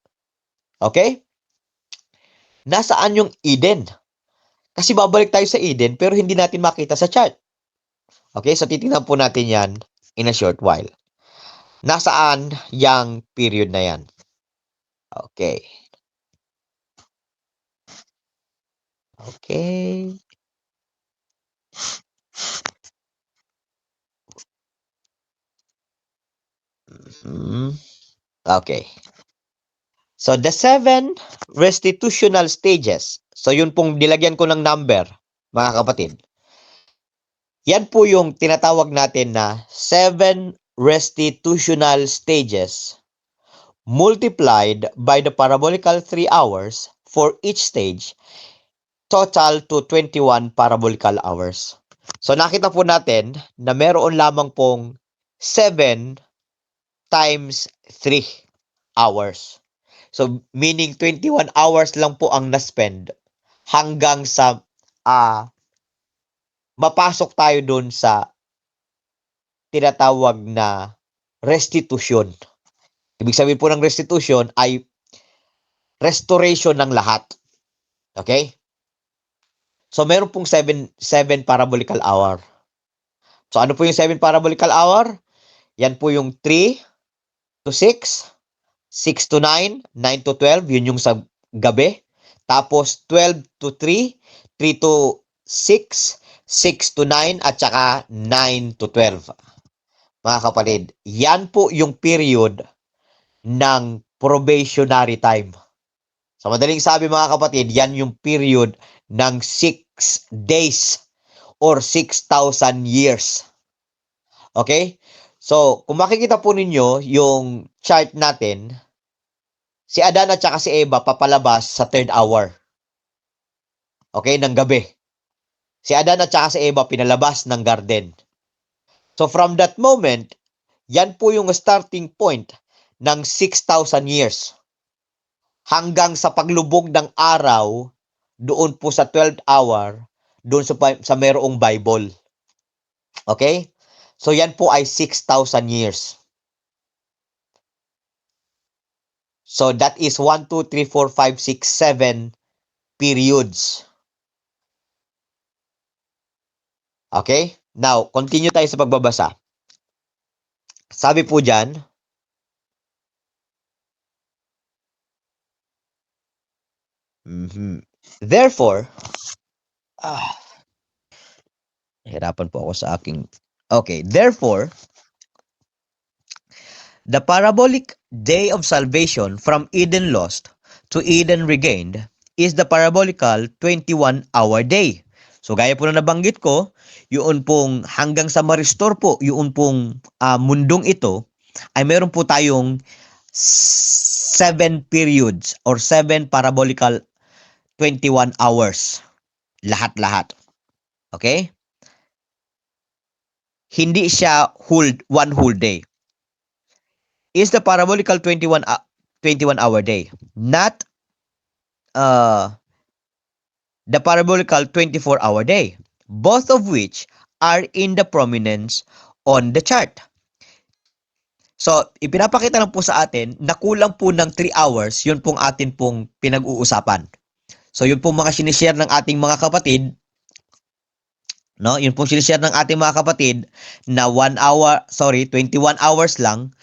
Okay? Nasaan yung Eden? Kasi babalik tayo sa Eden, pero hindi natin makita sa chart. Okay? So, titingnan po natin yan in a short while. Nasaan yung period na yan? Okay. Okay. Okay. So, the 7 restitutional stages. So, yun pong nilagyan ko ng number, mga kapatid. Yan po yung tinatawag natin na 7 restitutional stages multiplied by the parabolical 3 hours for each stage, total to 21 parabolical hours. So, nakita po natin na meron lamang pong 7 times 3 hours. So, meaning 21 hours lang po ang na-spend hanggang sa mapasok tayo dun sa tinatawag na restitution. Ibig sabihin po ng restitution ay restoration ng lahat. Okay? So, meron pong 7 parabolical hour. So, ano po yung 7 parabolical hour? Yan po yung 3 to 6, 6 to 9, 9 to 12, yun yung sa gabi. Tapos 12 to 3, 3 to 6, 6 to 9, at saka 9 to 12. Mga kapatid, yan po yung period ng probationary time. Sa madaling sabi mga kapatid, yan yung period ng 6 days or 6,000 years. Okay? So, kung makikita po ninyo yung chart natin, si Adan at saka si Eva papalabas sa 3rd hour. Okay? Ng gabi. Si Adan at saka si Eva pinalabas ng garden. So, from that moment, yan po yung starting point ng 6,000 years. Hanggang sa paglubog ng araw, doon po sa 12th hour, doon sa mayroong Bible. Okay? So, yan po ay 6,000 years. So, that is 1, 2, 3, 4, 5, 6, 7 periods. Okay? Now, continue tayo sa pagbabasa. Sabi po dyan, therefore, hirapan po ako sa aking, okay, therefore, the parabolic day of salvation from Eden lost to Eden regained is the parabolical 21-hour day. So, gaya po na nabanggit ko, yun pong hanggang sa ma-restore po, yun pong mundong ito, ay meron po tayong 7 periods or 7 parabolical 21 hours. Lahat-lahat. Okay? Hindi siya one whole day. Is the parabolical 21-hour day, not the parabolical 24-hour day, both of which are in the prominence on the chart. So, ipinapakita lang po sa atin na kulang po ng 3 hours, yun pong atin pong pinag-uusapan. So, yun pong mga sinishare ng ating mga kapatid, no? Yun pong sinishare ng ating mga kapatid na 21 hours lang,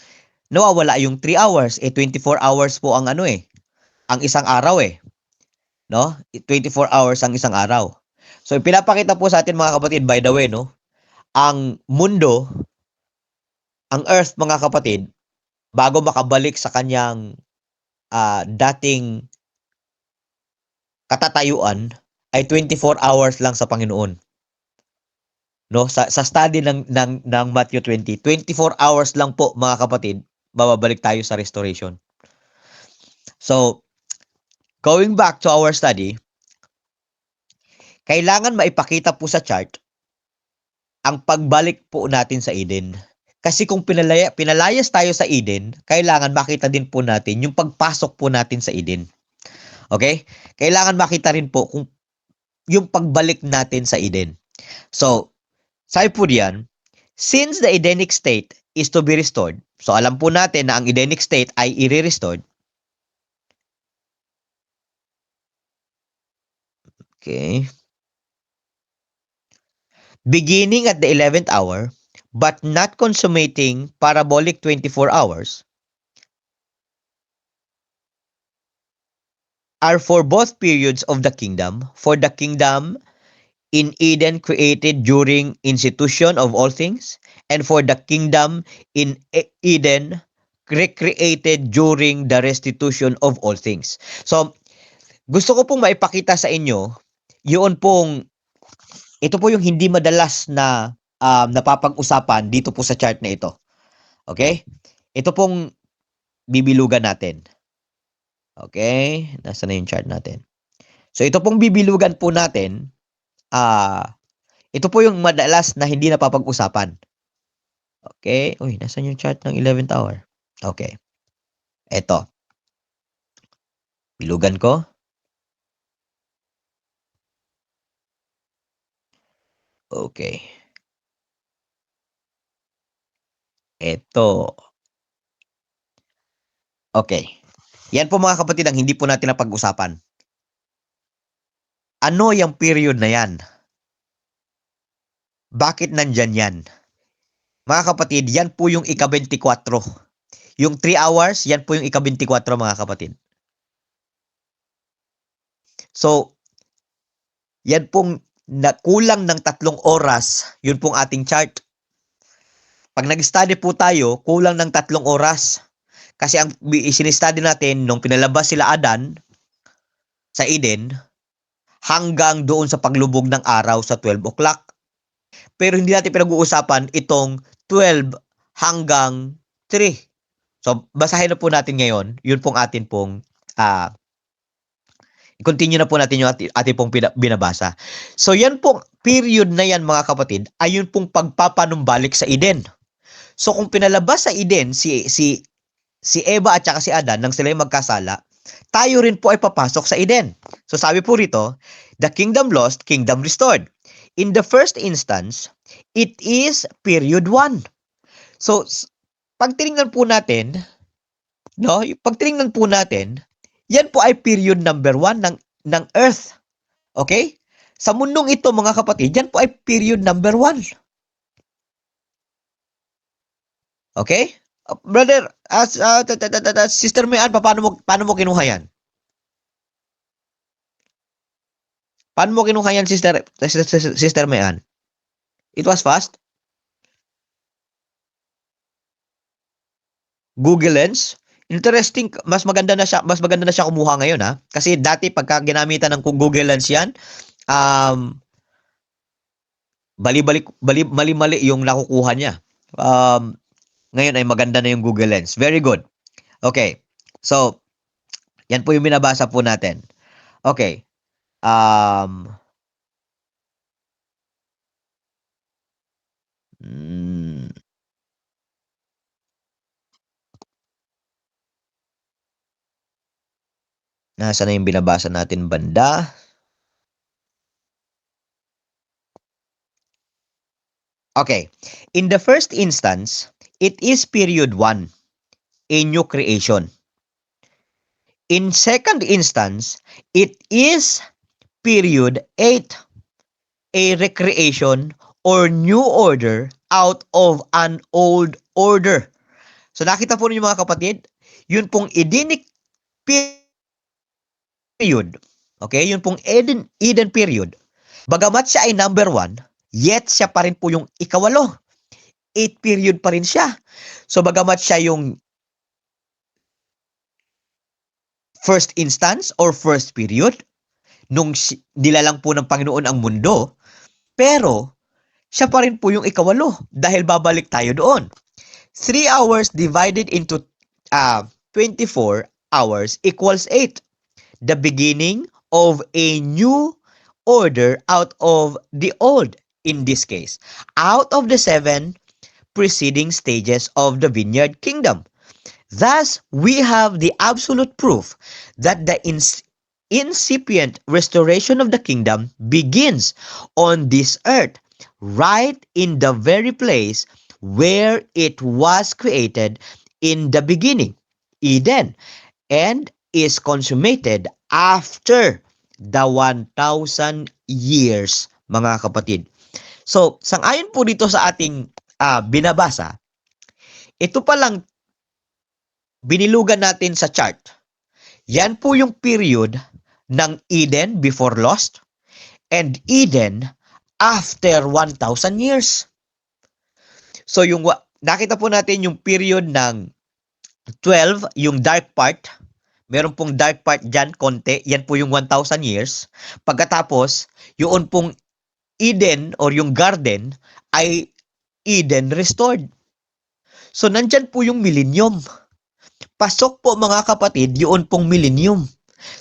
nawawala yung 3 hours. 24 hours po ang ang isang araw no? 24 hours ang isang araw. So, pinapakita po sa atin mga kapatid, by the way, no? Ang mundo, ang earth mga kapatid, bago makabalik sa kanyang dating katatayuan, ay 24 hours lang sa Panginoon. No, sa study ng Matthew 20, 24 hours lang po mga kapatid, babalik tayo sa restoration. So, going back to our study, kailangan maipakita po sa chart ang pagbalik po natin sa Eden. Kasi kung pinalayas tayo sa Eden, kailangan makita din po natin yung pagpasok po natin sa Eden. Okay? Kailangan makita rin po kung yung pagbalik natin sa Eden. So, sabi po diyan, since the Edenic state is to be restored, so alam po natin na ang Edenic state ay i-restored. Okay. Beginning at the 11th hour, but not consummating parabolic 24 hours, are for both periods of the kingdom, for the kingdom in Eden created during institution of all things, and for the kingdom in Eden recreated during the restitution of all things. So, gusto ko pong maipakita sa inyo, ito po yung hindi madalas na napapag-usapan dito po sa chart na ito. Okay? Ito pong bibilugan natin. Okay? Nasaan na yung chart natin? So, ito pong bibilugan po natin, ito po yung madalas na hindi napapag-usapan. Okay? Uy, nasaan yung chart ng 11th hour? Okay. Ito. Bilugan ko. Okay. Ito. Okay. Yan po mga kapatid ang hindi po natin napag-usapan. Ano yung period na yan? Bakit nandyan yan? Mga kapatid, yan po yung ika-24. Yung 3 hours, yan po yung ika-24 mga kapatid. So, yan pong kulang ng 3 oras, yun pong ating chart. Pag nag-study po tayo, kulang ng 3 oras. Kasi ang sinistudy natin, nung pinalabas sila Adan sa Eden, hanggang doon sa paglubog ng araw sa 12 o'clock. Pero hindi natin pinag-uusapan itong 12 hanggang 3. So, basahin na po natin ngayon. Yun pong atin pong i-continue na po natin yung ating pong binabasa. So, yan pong period na yan mga kapatid, ay yun pong pagpapanumbalik sa Eden. So, kung pinalabas sa Eden si Eva at saka si Adan nang sila yung magkasala, tayo rin po ay papasok sa Eden. So, sabi po rito, the kingdom lost, kingdom restored. In the first instance, it is period 1. So, pag tinignan po natin, no, pag tinignan po natin, yan po ay period number 1 ng Earth. Okay? Sa mundong ito, mga kapatid, yan po ay period number 1. Okay? Brother, Sister Mayan, paano mo kinuha yan? Paano mo kinuha yan, Sister Mayan? It was fast? Google Lens? Interesting, mas maganda na siya kumuha ngayon ha. Kasi dati pagka ginamitan ng Google Lens yan, mali-mali yung nakukuha niya. Ngayon ay maganda na yung Google Lens. Very good. Okay. So, yan po yung binabasa po natin. Okay. Nasaan na yung binabasa natin banda? Okay. In the first instance, it is period 1, a new creation. In second instance, it is period 8, a recreation or new order out of an old order. So nakita po ninyo mga kapatid, yun pong Edenic period. Okay? Yun pong Eden period. Bagamat siya ay number 1, yet siya pa rin po yung ikawalo. 8 period pa rin siya. So bagamat siya yung first instance or first period, nung nilalang po ng Panginoon ang mundo, pero siya pa rin po yung ikawalo dahil babalik tayo doon. 3 hours divided into 24 hours equals 8. The beginning of a new order out of the old, in this case. Out of the 7 preceding stages of the vineyard kingdom. Thus, we have the absolute proof that the incipient restoration of the kingdom begins on this earth, right in the very place where it was created in the beginning, Eden, and is consummated after the 1,000 years, mga kapatid. So, sangayon po dito sa ating binabasa, ito palang binilugan natin sa chart. Yan po yung period ng Eden before lost and Eden after 1,000 years. So yung nakita po natin yung period ng 12, yung dark part. Meron pong dark part dyan, konti. Yan po yung 1,000 years. Pagkatapos, yun pong Eden or yung garden ay Eden restored. So nandyan po yung millennium. Pasok po mga kapatid, yun pong millennium.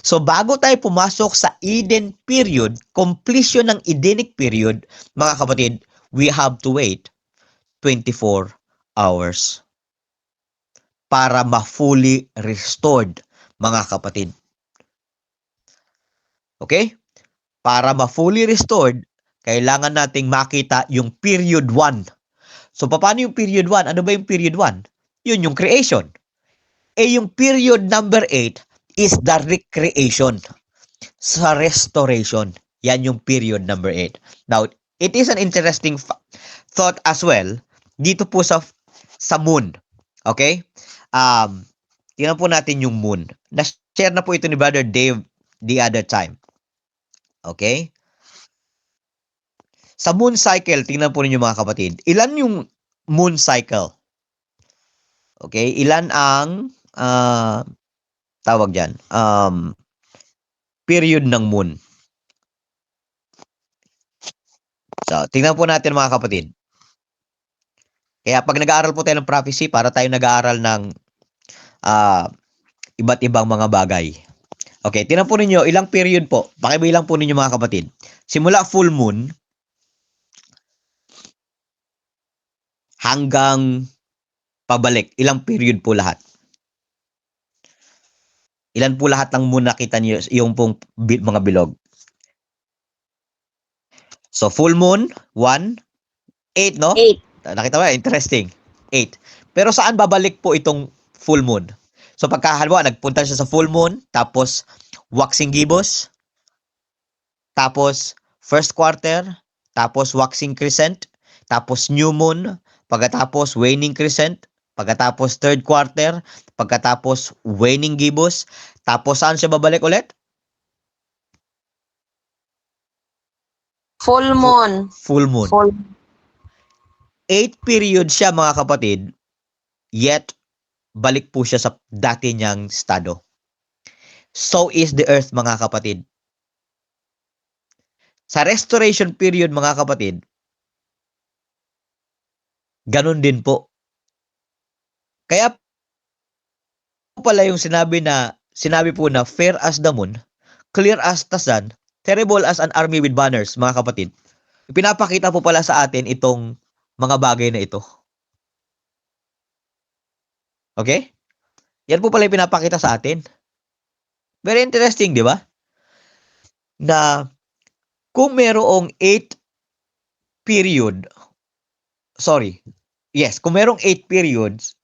So bago tayo pumasok sa Eden period, completion ng Edenic period, mga kapatid, we have to wait 24 hours para ma-fully restored, mga kapatid. Okay? Para ma-fully restored, kailangan nating makita yung period 1. So paano yung period 1? Ano ba yung period 1? Yun yung creation. Yung period number 8 is the recreation. Sa restoration. Yan yung period number 8. Now, it is an interesting thought as well dito po sa moon. Okay? Tingnan po natin yung moon. Na-share na po ito ni Brother Dave the other time. Okay? Sa moon cycle, tingnan po ninyo mga kapatid. Ilan yung moon cycle? Okay? Ilan ang tawag dyan? Period ng moon. So, tingnan po natin mga kapatid. Kaya pag nag-aaral po tayo ng prophecy, para tayo nag-aaral ng iba't ibang mga bagay. Okay, tingnan po ninyo, ilang period po. Pakibilang po ninyo mga kapatid. Simula full moon hanggang pabalik, ilang period po lahat? Ilan po lahat ng moon nakita niyo yung pong mga bilog? So, full moon, 1, 8, no? 8. Nakita mo, interesting. 8. Pero saan babalik po itong full moon? So, pagkahalwa, nagpunta siya sa full moon, tapos waxing gibbous, tapos first quarter, tapos waxing crescent, tapos new moon, pagkatapos waning crescent, pagkatapos third quarter, pagkatapos waning gibbous, tapos saan siya babalik ulit? Full moon. Full moon. 8 period siya mga kapatid, yet balik po siya sa dati niyang estado. So is the earth mga kapatid. Sa restoration period mga kapatid, ganun din po. Kaya pala yung sinabi po na fair as the moon, clear as the sun, terrible as an army with banners, mga kapatid. Pinapakita po pala sa atin itong mga bagay na ito. Okay? Yan po pala yung pinapakita sa atin. Very interesting, di ba? Na kung merong 8 period, kung merong 8 periods,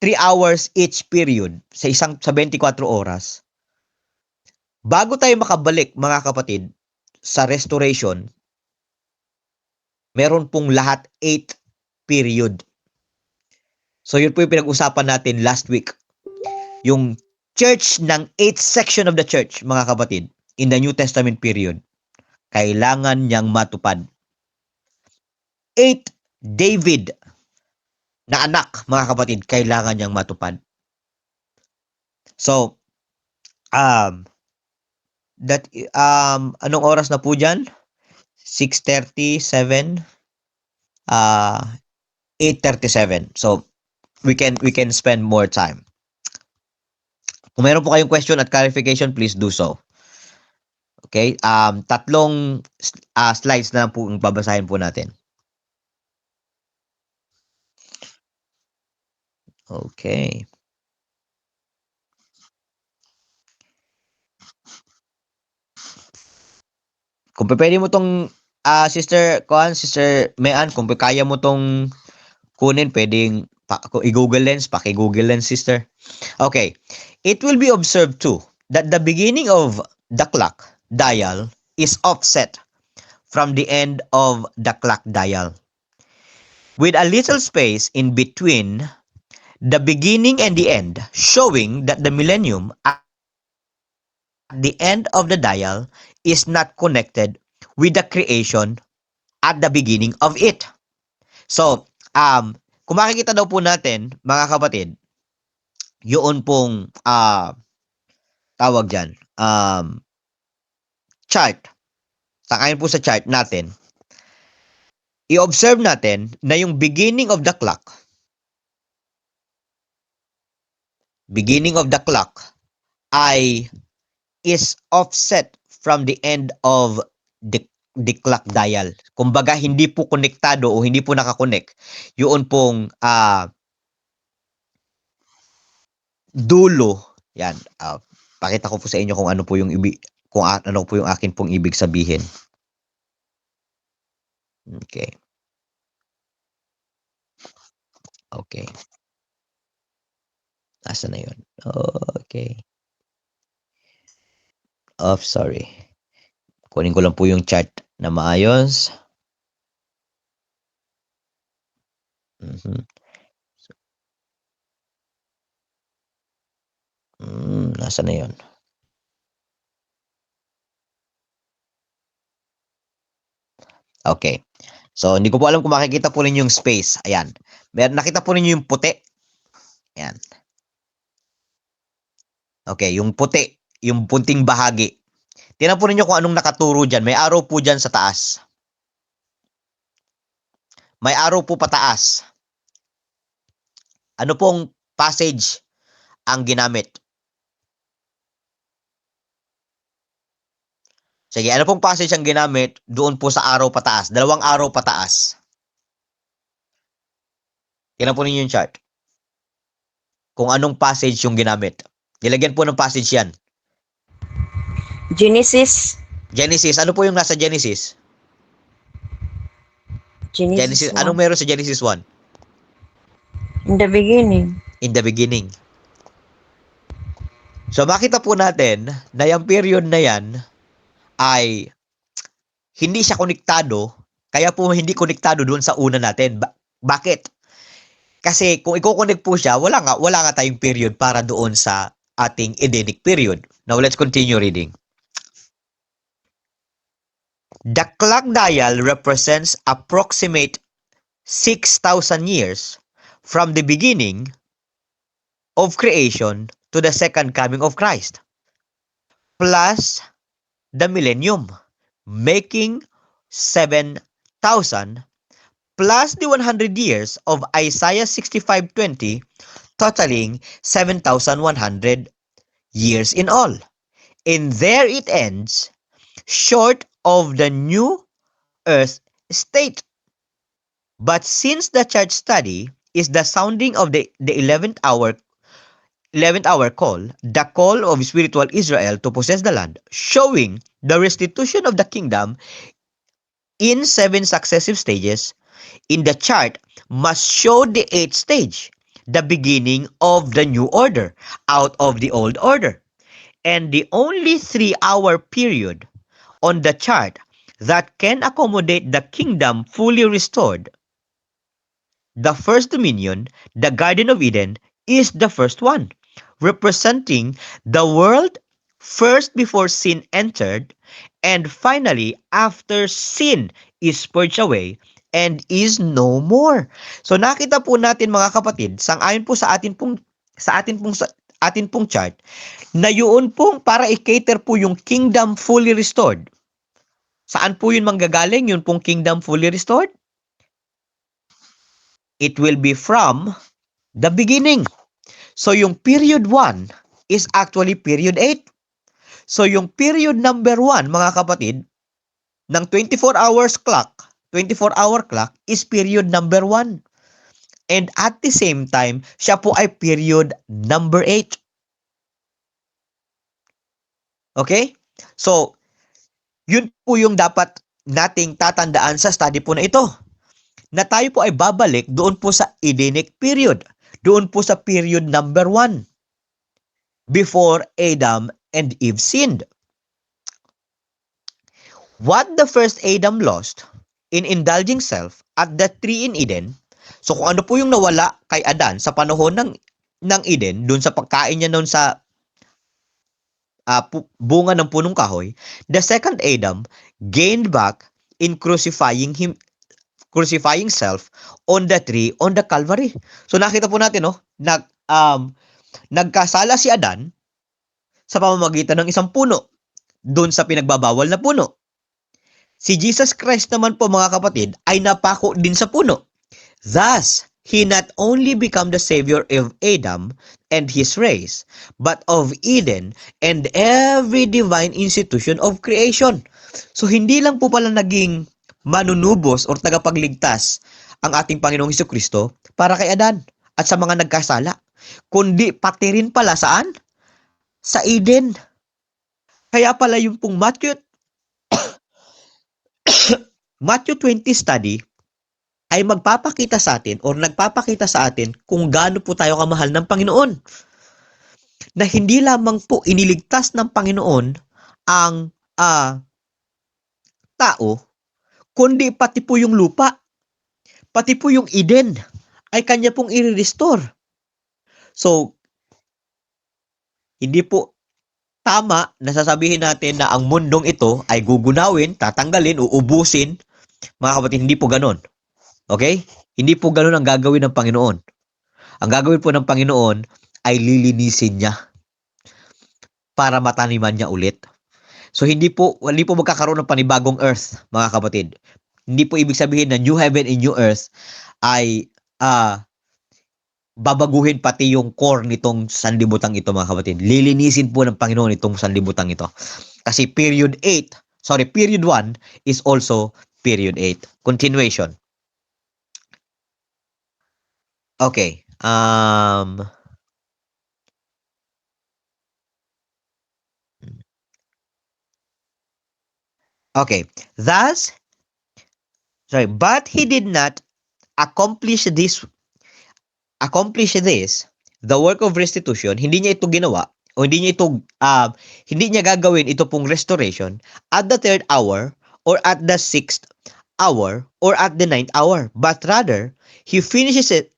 3 hours each period sa 24 oras, bago tayo makabalik, mga kapatid, sa restoration, meron pong lahat 8 period. So yun po yung pinag-usapan natin last week. Yung church ng 8th section of the church, mga kapatid, in the New Testament period, kailangan niyang matupad. 8 David na anak, mga kapatid, kailangan niyang matupad. So, anong oras na po dyan? 6:37, 8:37. So, we can spend more time. Kung meron po kayong question at clarification, please do so. Okay? Tatlong slides na lang po ang babasahin po natin. Okay. Kung pwede mo tong Sister Mayan, kung kaya mo tong kunin, pwedeng i-Google Lens, paki-Google Lens, sister. Okay. It will be observed too that the beginning of the clock dial is offset from the end of the clock dial, with a little space in between the beginning and the end, showing that the millennium at the end of the dial is not connected with the creation at the beginning of it. So, kung makikita daw po natin, mga kapatid, yun pong tawag dyan, chart. Takayin po sa chart natin, i-observe natin na yung beginning of the clock ay is offset from the end of the clock dial. Kumbaga, hindi po konektado o hindi po nakakonek yun pong dulo. Yan. Pakita ko po sa inyo kung ano po yung ano po yung akin pong ibig sabihin. Okay. Okay. Asa na yun? Okay. Sorry. Kunin ko lang po yung chart na maayos. Nasa na yun? Okay. So, hindi ko po alam kung makikita po ninyo yung space. Ayan. Nakita po ninyo yung puti. Ayan. Okay, yung puti. Yung punting bahagi. Tingnan po ninyo kung anong nakaturo dyan. May arrow po dyan sa taas. May arrow po pataas. Ano pong passage ang ginamit? Sige, ano pong passage ang ginamit doon po sa arrow pataas? Dalawang arrow pataas. Tingnan po ninyo yung chart. Kung anong passage yung ginamit. Nilagyan po ng passage yan. Genesis. Genesis. Ano po yung nasa Genesis? Genesis 1. Anong meron sa Genesis 1? In the beginning. In the beginning. So makita po natin na yung period na yan ay hindi siya konektado, kaya po hindi konektado doon sa una natin. Bakit? Kasi kung i-connect po siya, wala nga tayong period para doon sa ating Edenic period. Now let's continue reading. The clock dial represents approximate 6,000 years from the beginning of creation to the second coming of Christ, plus the millennium, making 7,000 plus the 100 years of Isaiah 65:20, totaling 7,100 years in all. And there it ends, short of the new earth state. But since the church study is the sounding of the 11th hour call, the call of spiritual Israel to possess the land, showing the restitution of the kingdom in 7 successive stages, in the chart must show the 8th stage, the beginning of the new order out of the old order. And the only 3-hour period on the chart that can accommodate the kingdom fully restored the first dominion, the Garden of Eden, is the first one, representing the world first before sin entered, and finally after sin is purged away and is no more. So nakita po natin mga kapatid, sang-ayon po sa atin pong chart, na yun pong para i-cater po yung kingdom fully restored. Saan po yun manggagaling? Yun pong kingdom fully restored? It will be from the beginning. So yung period 1 is actually period 8. So yung period number 1, mga kapatid, ng 24-hour clock is period number 1. And at the same time, siya po ay period number 8. Okay? So, yun po yung dapat nating tatandaan sa study po na ito. Na tayo po ay babalik doon po sa Edenic period. Doon po sa period number 1. Before Adam and Eve sinned. What the first Adam lost in indulging self at the tree in Eden, so kung ano po yung nawala kay Adan sa panahon ng Eden, doon sa pagkain niya noon sa bunga ng punong kahoy, the second Adam gained back in crucifying self on the tree, on the Calvary. So nakita po natin, no, nagkasala si Adan sa pamamagitan ng isang puno doon sa pinagbabawal na puno. Si Jesus Christ naman po, mga kapatid, ay napako din sa puno. Thus, He not only became the Savior of Adam and his race, but of Eden and every divine institution of creation. So, hindi lang po pala naging manunubos o tagapagligtas ang ating Panginoong Hesukristo para kay Adan at sa mga nagkasala, kundi pati rin pala saan? Sa Eden. Kaya pala yung pong Matthew 20 study ay magpapakita sa atin o nagpapakita sa atin kung gaano po tayo kamahal ng Panginoon. Na hindi lamang po iniligtas ng Panginoon ang tao, kundi pati po yung lupa, pati po yung Eden ay kanya pong i-restore. So, hindi po tama na sasabihin natin na ang mundong ito ay gugunawin, tatanggalin, uubusin. Mga kapatid, hindi po ganon. Okay? Hindi po ganon ang gagawin ng Panginoon. Ang gagawin po ng Panginoon ay lilinisin niya para mataniman niya ulit. So hindi po magkakaroon ng panibagong earth, mga kapatid. Hindi po ibig sabihin na new heaven and new earth ay babaguhin pati yung core nitong sanlibutan ito, mga kapatid. Lilinisin po ng Panginoon itong sanlibutan ito. Kasi period 1 is also period 8. Continuation. Okay. Okay. But he did not accomplish this, the work of restitution. Hindi niya ito ginawa, o hindi niya gagawin ito pong restoration at the 3rd hour, or at the 6th hour, or at the 9th hour. But rather, he finishes it,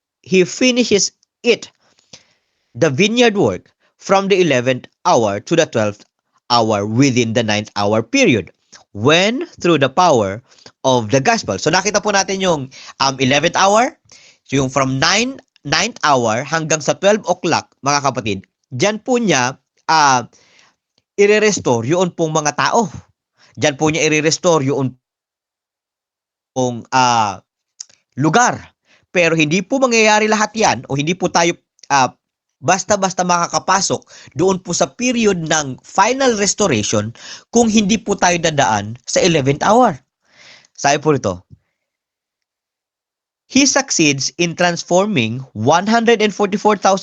the vineyard work, from the 11th hour to the 12th hour within the 9th hour period, when through the power of the gospel. So nakita po natin yung 11th hour, so yung from 9th hour hanggang sa 12 o'clock, mga kapatid, dyan po niya i-restore yun pong mga tao. Dyan po niya i-restore yun pong lugar. Pero hindi po mangyayari lahat yan, o hindi po tayo basta-basta makakapasok doon po sa period ng final restoration kung hindi po tayo dadaan sa 11th hour. Sabi po rito, he succeeds in transforming 144,000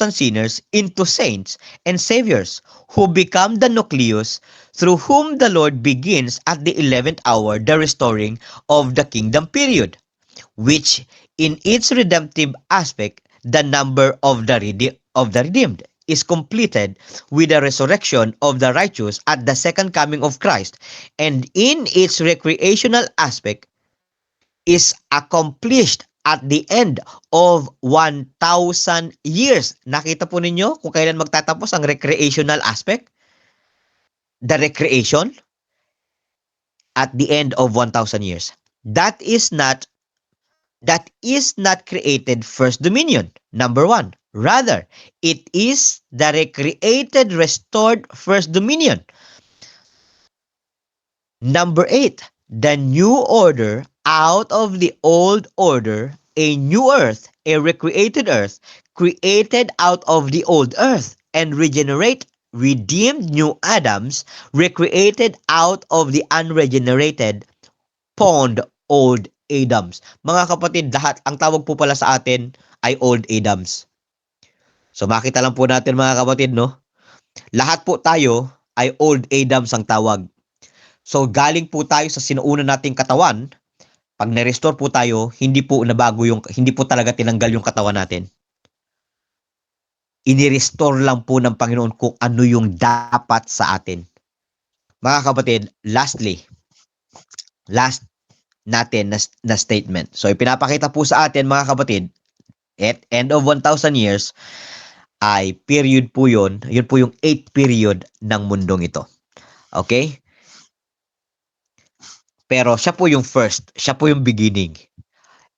sinners into saints and saviors who become the nucleus through whom the Lord begins at the 11th hour the restoring of the kingdom period, which in its redemptive aspect, the number of the redeemed is completed with the resurrection of the righteous at the second coming of Christ, and in its recreational aspect is accomplished at the end of 1,000 years. Nakita po ninyo kung kailan magtatapos ang recreational aspect? The recreation at the end of 1,000 years. That is not created first dominion, number one. Rather, it is the recreated, restored first dominion. Number 8, the new order out of the old order, a new earth, a recreated earth, created out of the old earth, and regenerate, redeemed new Adams, recreated out of the unregenerated, pawned old Adams. Mga kapatid, lahat, ang tawag po pala sa atin ay old Adams. So makita lang po natin mga kapatid, no? Lahat po tayo ay old Adams ang tawag. So galing po tayo sa sinuuna nating katawan. Pag na-restore po tayo, hindi po talaga tinanggal yung katawan natin. Ini-restore lang po ng Panginoon kung ano yung dapat sa atin. Mga kapatid, last natin na statement. So ipinapakita po sa atin mga kapatid, at end of 1,000 years, ay period po yun po yung 8th period ng mundong ito. Okay? Pero siya po yung first, siya po yung beginning.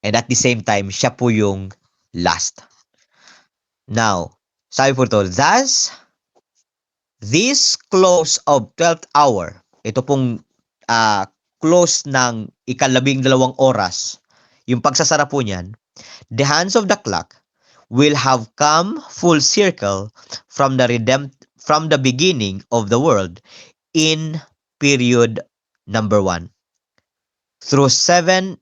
And at the same time, siya po yung last. Now, sabi po ito, thus, this close of 12th hour, ito pong close ng 12 oras, yung pagsasara po niyan, the hands of the clock will have come full circle from the beginning of the world in period number 1 through seven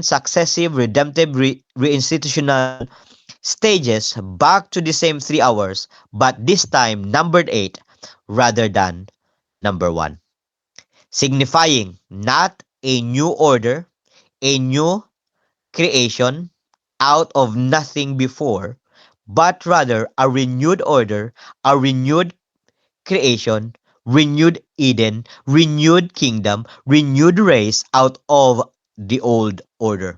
successive redemptive reinstitutional stages back to the same 3 hours, but this time numbered 8 rather than number 1, signifying not a new order, a new creation out of nothing before, but rather a renewed order, a renewed creation, renewed Eden, renewed kingdom, renewed race out of the old order.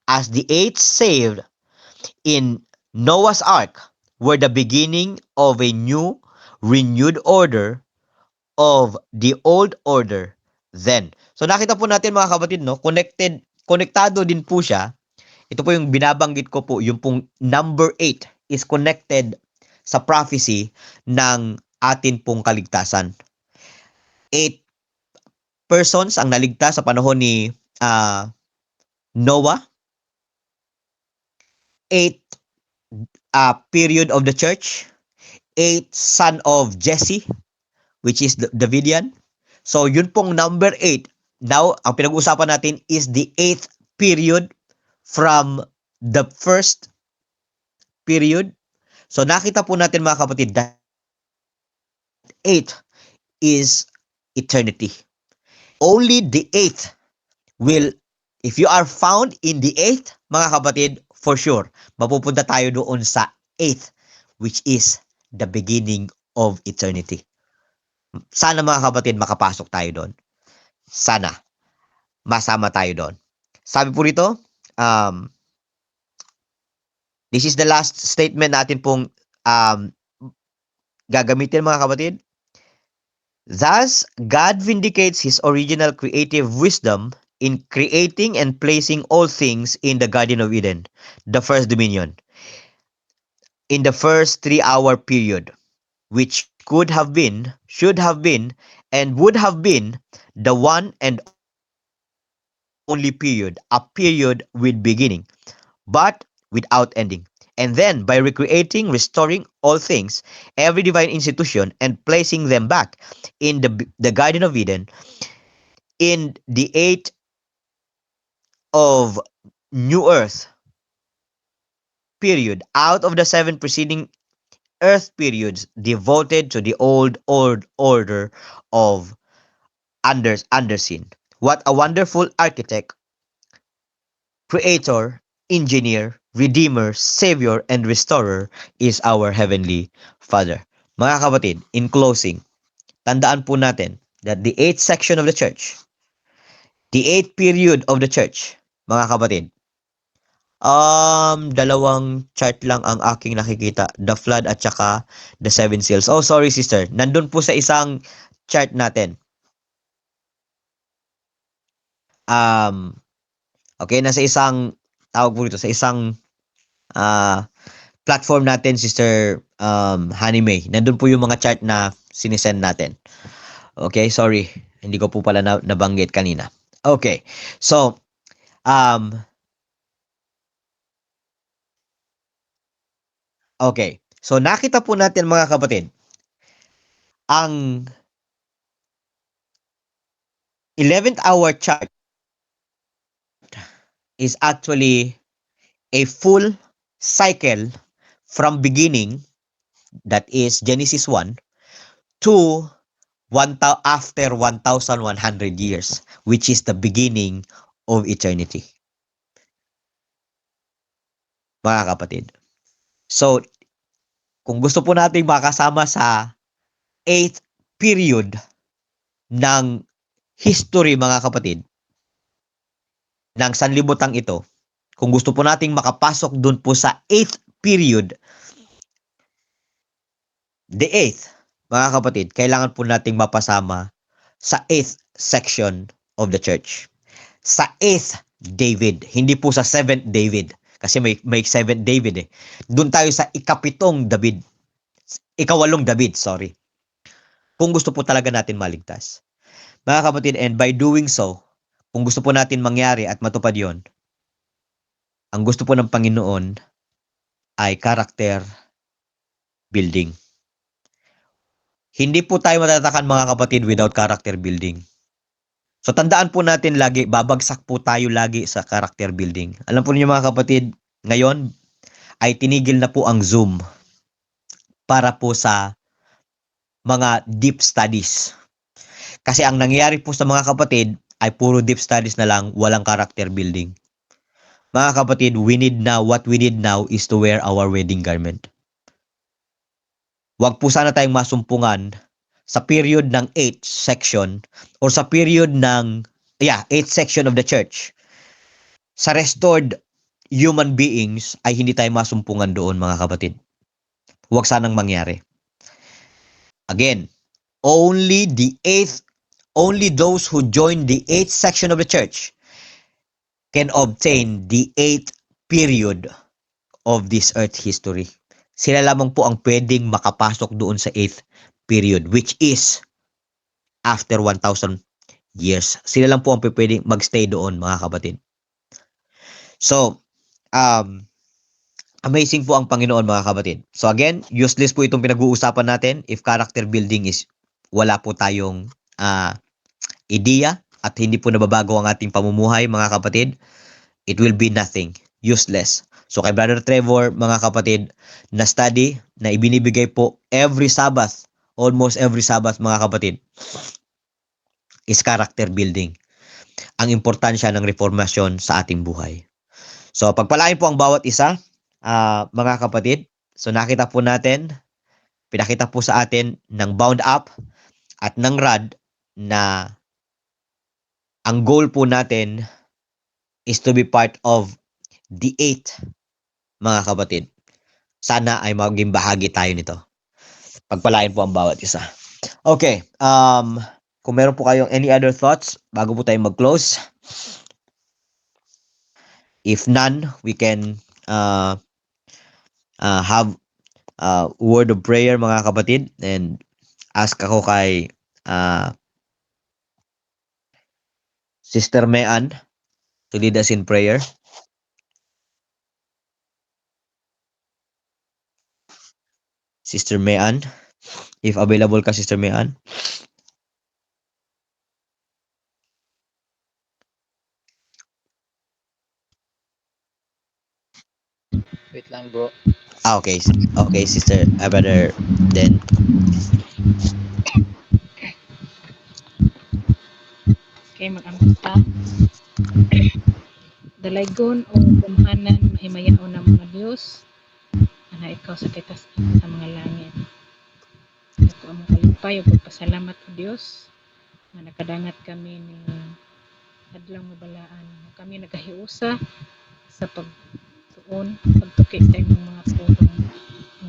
As the 8 saved in Noah's Ark were the beginning of a new, renewed order of the old order then. So nakita po natin mga kapatid, no? Konektado din po siya. Ito po yung binabanggit ko po, yung pong number 8 is connected sa prophecy ng atin pong kaligtasan. 8 persons ang naligtas sa panahon ni Noah. 8 period of the church. 8 son of Jesse, which is Davidian. So yun pong number 8. Now, ang pinag-uusapan natin is the 8th period from the first period. So nakita po natin mga kapatid that 8 is eternity. Only the 8th will, if you are found in the 8th, mga kapatid, for sure, mapupunta tayo doon sa 8th, which is the beginning of eternity. Sana mga kapatid, makapasok tayo doon. Sana masama tayo doon. Sabi po rito, this is the last statement natin pong gagamitin mga kapatid. Thus, God vindicates His original creative wisdom in creating and placing all things in the Garden of Eden, the first dominion, in the first 3-hour period, which could have been, should have been, and would have been the one and only period, a period with beginning, but without ending. And then, by recreating, restoring all things, every divine institution, and placing them back in the Garden of Eden, in the 8 of new earth period, out of the 7 preceding earth periods devoted to the old order of underseen. What a wonderful architect, creator, engineer, redeemer, savior, and restorer is our heavenly Father. Mga kapatid, in closing, tandaan po natin that the 8th section of the church, the 8th period of the church, mga kapatid? Dalawang chart lang ang aking nakikita. The flood at saka the seven seals. Oh, sorry sister. Nandun po sa isang chart natin. Okay, nasa isang, tawag po dito, sa isang platform natin, sister Honey May. Nandun po yung mga chart na sinisend natin. Okay, sorry. Hindi ko po pala nabanggit kanina. Okay, so, okay. So, nakita po natin mga kapatid, ang 11th hour chart is actually a full cycle from beginning, that is Genesis 1, to after 1,100 years, which is the beginning of eternity. Mga kapatid. So, kung gusto po nating makasama sa 8th period ng history, mga kapatid, ng sanlibutan ito, kung gusto po nating makapasok dun po sa 8th period, the 8th, mga kapatid, kailangan po nating mapasama sa 8th section of the church. Sa 8th David, hindi po sa 7th David. Kasi may 7th David eh. Doon tayo sa ikapitong David. Ikawalong David, sorry. Kung gusto po talaga natin maligtas. Mga kapatid, and by doing so, kung gusto po natin mangyari at matupad yon, ang gusto po ng Panginoon ay character building. Hindi po tayo matatakan, mga kapatid, without character building. So tandaan po natin lagi, babagsak po tayo lagi sa character building. Alam po niyo mga kapatid, ngayon ay tinigil na po ang Zoom para po sa mga deep studies. Kasi ang nangyayari po sa mga kapatid ay puro deep studies na lang, walang character building. Mga kapatid, what we need now is to wear our wedding garment. Huwag po sana tayong masumpungan sa period ng 8th section or sa period ng 8th section of the church. Sa restored human beings ay hindi tayo masumpungan doon, mga kapatid. Huwag sanang mangyari. Again, only those who join the 8th section of the church can obtain the 8th period of this earth history. Sila lamang po ang pwedeng makapasok doon sa 8th period, which is after 1,000 years. Sila lang po ang pwedeng magstay doon, mga kapatid. So, amazing po ang Panginoon, mga kapatid. So again, useless po itong pinag-uusapan natin if character building is wala po tayong ideya at hindi po nababago ang ating pamumuhay, mga kapatid. It will be nothing. Useless. So kay Brother Trevor, mga kapatid, na study na ibinibigay po every Sabbath, almost every Sabbath, mga kapatid, is character building. Ang importansya ng reformasyon sa ating buhay. So pagpalain po ang bawat isa, mga kapatid. So nakita po natin, pinakita po sa atin ng bound up at ng rod na ang goal po natin is to be part of the 8th, mga kapatid. Sana ay maging bahagi tayo nito. Pagpalain po ang bawat isa. Okay, kung meron po kayong any other thoughts bago po tayo mag-close. If none, we can have a word of prayer, mga kapatid, and ask ako kay Sister Mean to lead us in prayer. Sister Mean, if available ka, Sister Mean. Wait lang, bro. Okay. Okay, Sister. I better then. Kay mag-amot ta. Dalaygon o kumhanan mahimayaon ng mga Diyos na ikaw sa titas sa mga langit. Ako ang kalipay o pagpasalamat o Diyos na nakadangat kami ni hadlang mabalaan. Kami nagahiusa sa pagtuon, pagtuki sa inyong mga pulong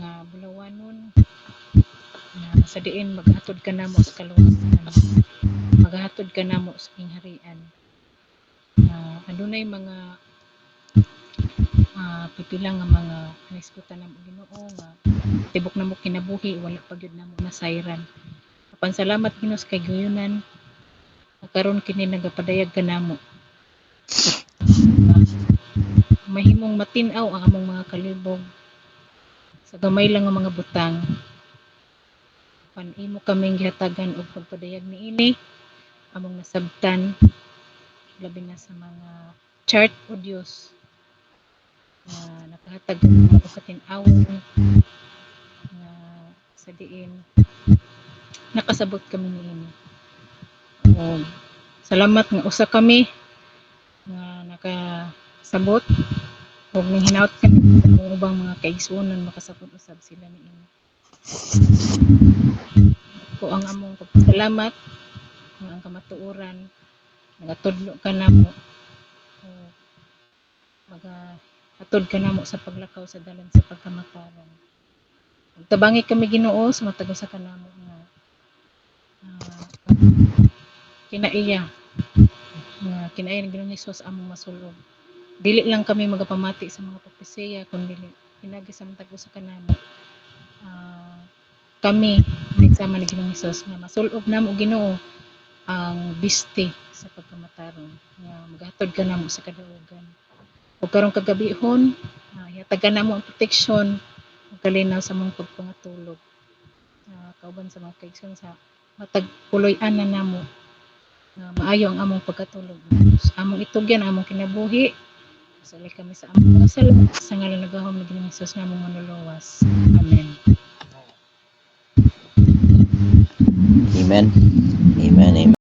nga bulawanon na sa diin maghatod ka namo sa kaluwasan, maghatod ka namo sa kingharian. Adunay mga pipila nga mga naiskutan namo Ginoo nga tibok namo kinabuhi wala pa gyud namo nasayran. Apan salamat Ginoo sa kayguyonan karon kini nagapadayag ka namo. Mahimong matin-aw ang among mga kalibog sa gamay lang nga mga butang. Panimo kaming gihatagan og pagpadayag niini among nasabtan labi na sa mga chart o Dios na nakahatag og katin-awon na sa diin nakasabot kami niini. Salamat nga usa kami nga nakasabot ug ning hinaut kami sa ubang mga kaigsuonon makasabot usab sila niini. Ko ang among pagpasalamat nga ang kamatuoran nagatudlo ka namo magahatod ka namo sa paglakaw sa dalan sa pagkamataran. Tabangi kami Ginoo sa matag usa ka namo nga kinaiya ng Ginoong Hesus among masulog. Dili lang kami magapamati sa mga propesiya kundi pinagi sa matag usa ka namo kami nagsama ni Ginoong Hesus nga masulog namo Ginoo ang biste sa pagkamataron nga maghatod ka namo sa kadaugan. Ug karong kagabihon ihatagan namo ang proteksyon ug kalinaw sa among pagpangatulog. Kauban sa mga kaigsoon sa matag puloy-an na namo maayo ang among pagkatulog. Among itugyan among kinabuhi. Salay kami sa among mga salamat sa ngalan nagahom ni Ginoong Hesus nga among manluluwas. Amen. Amen. Amen. Amen.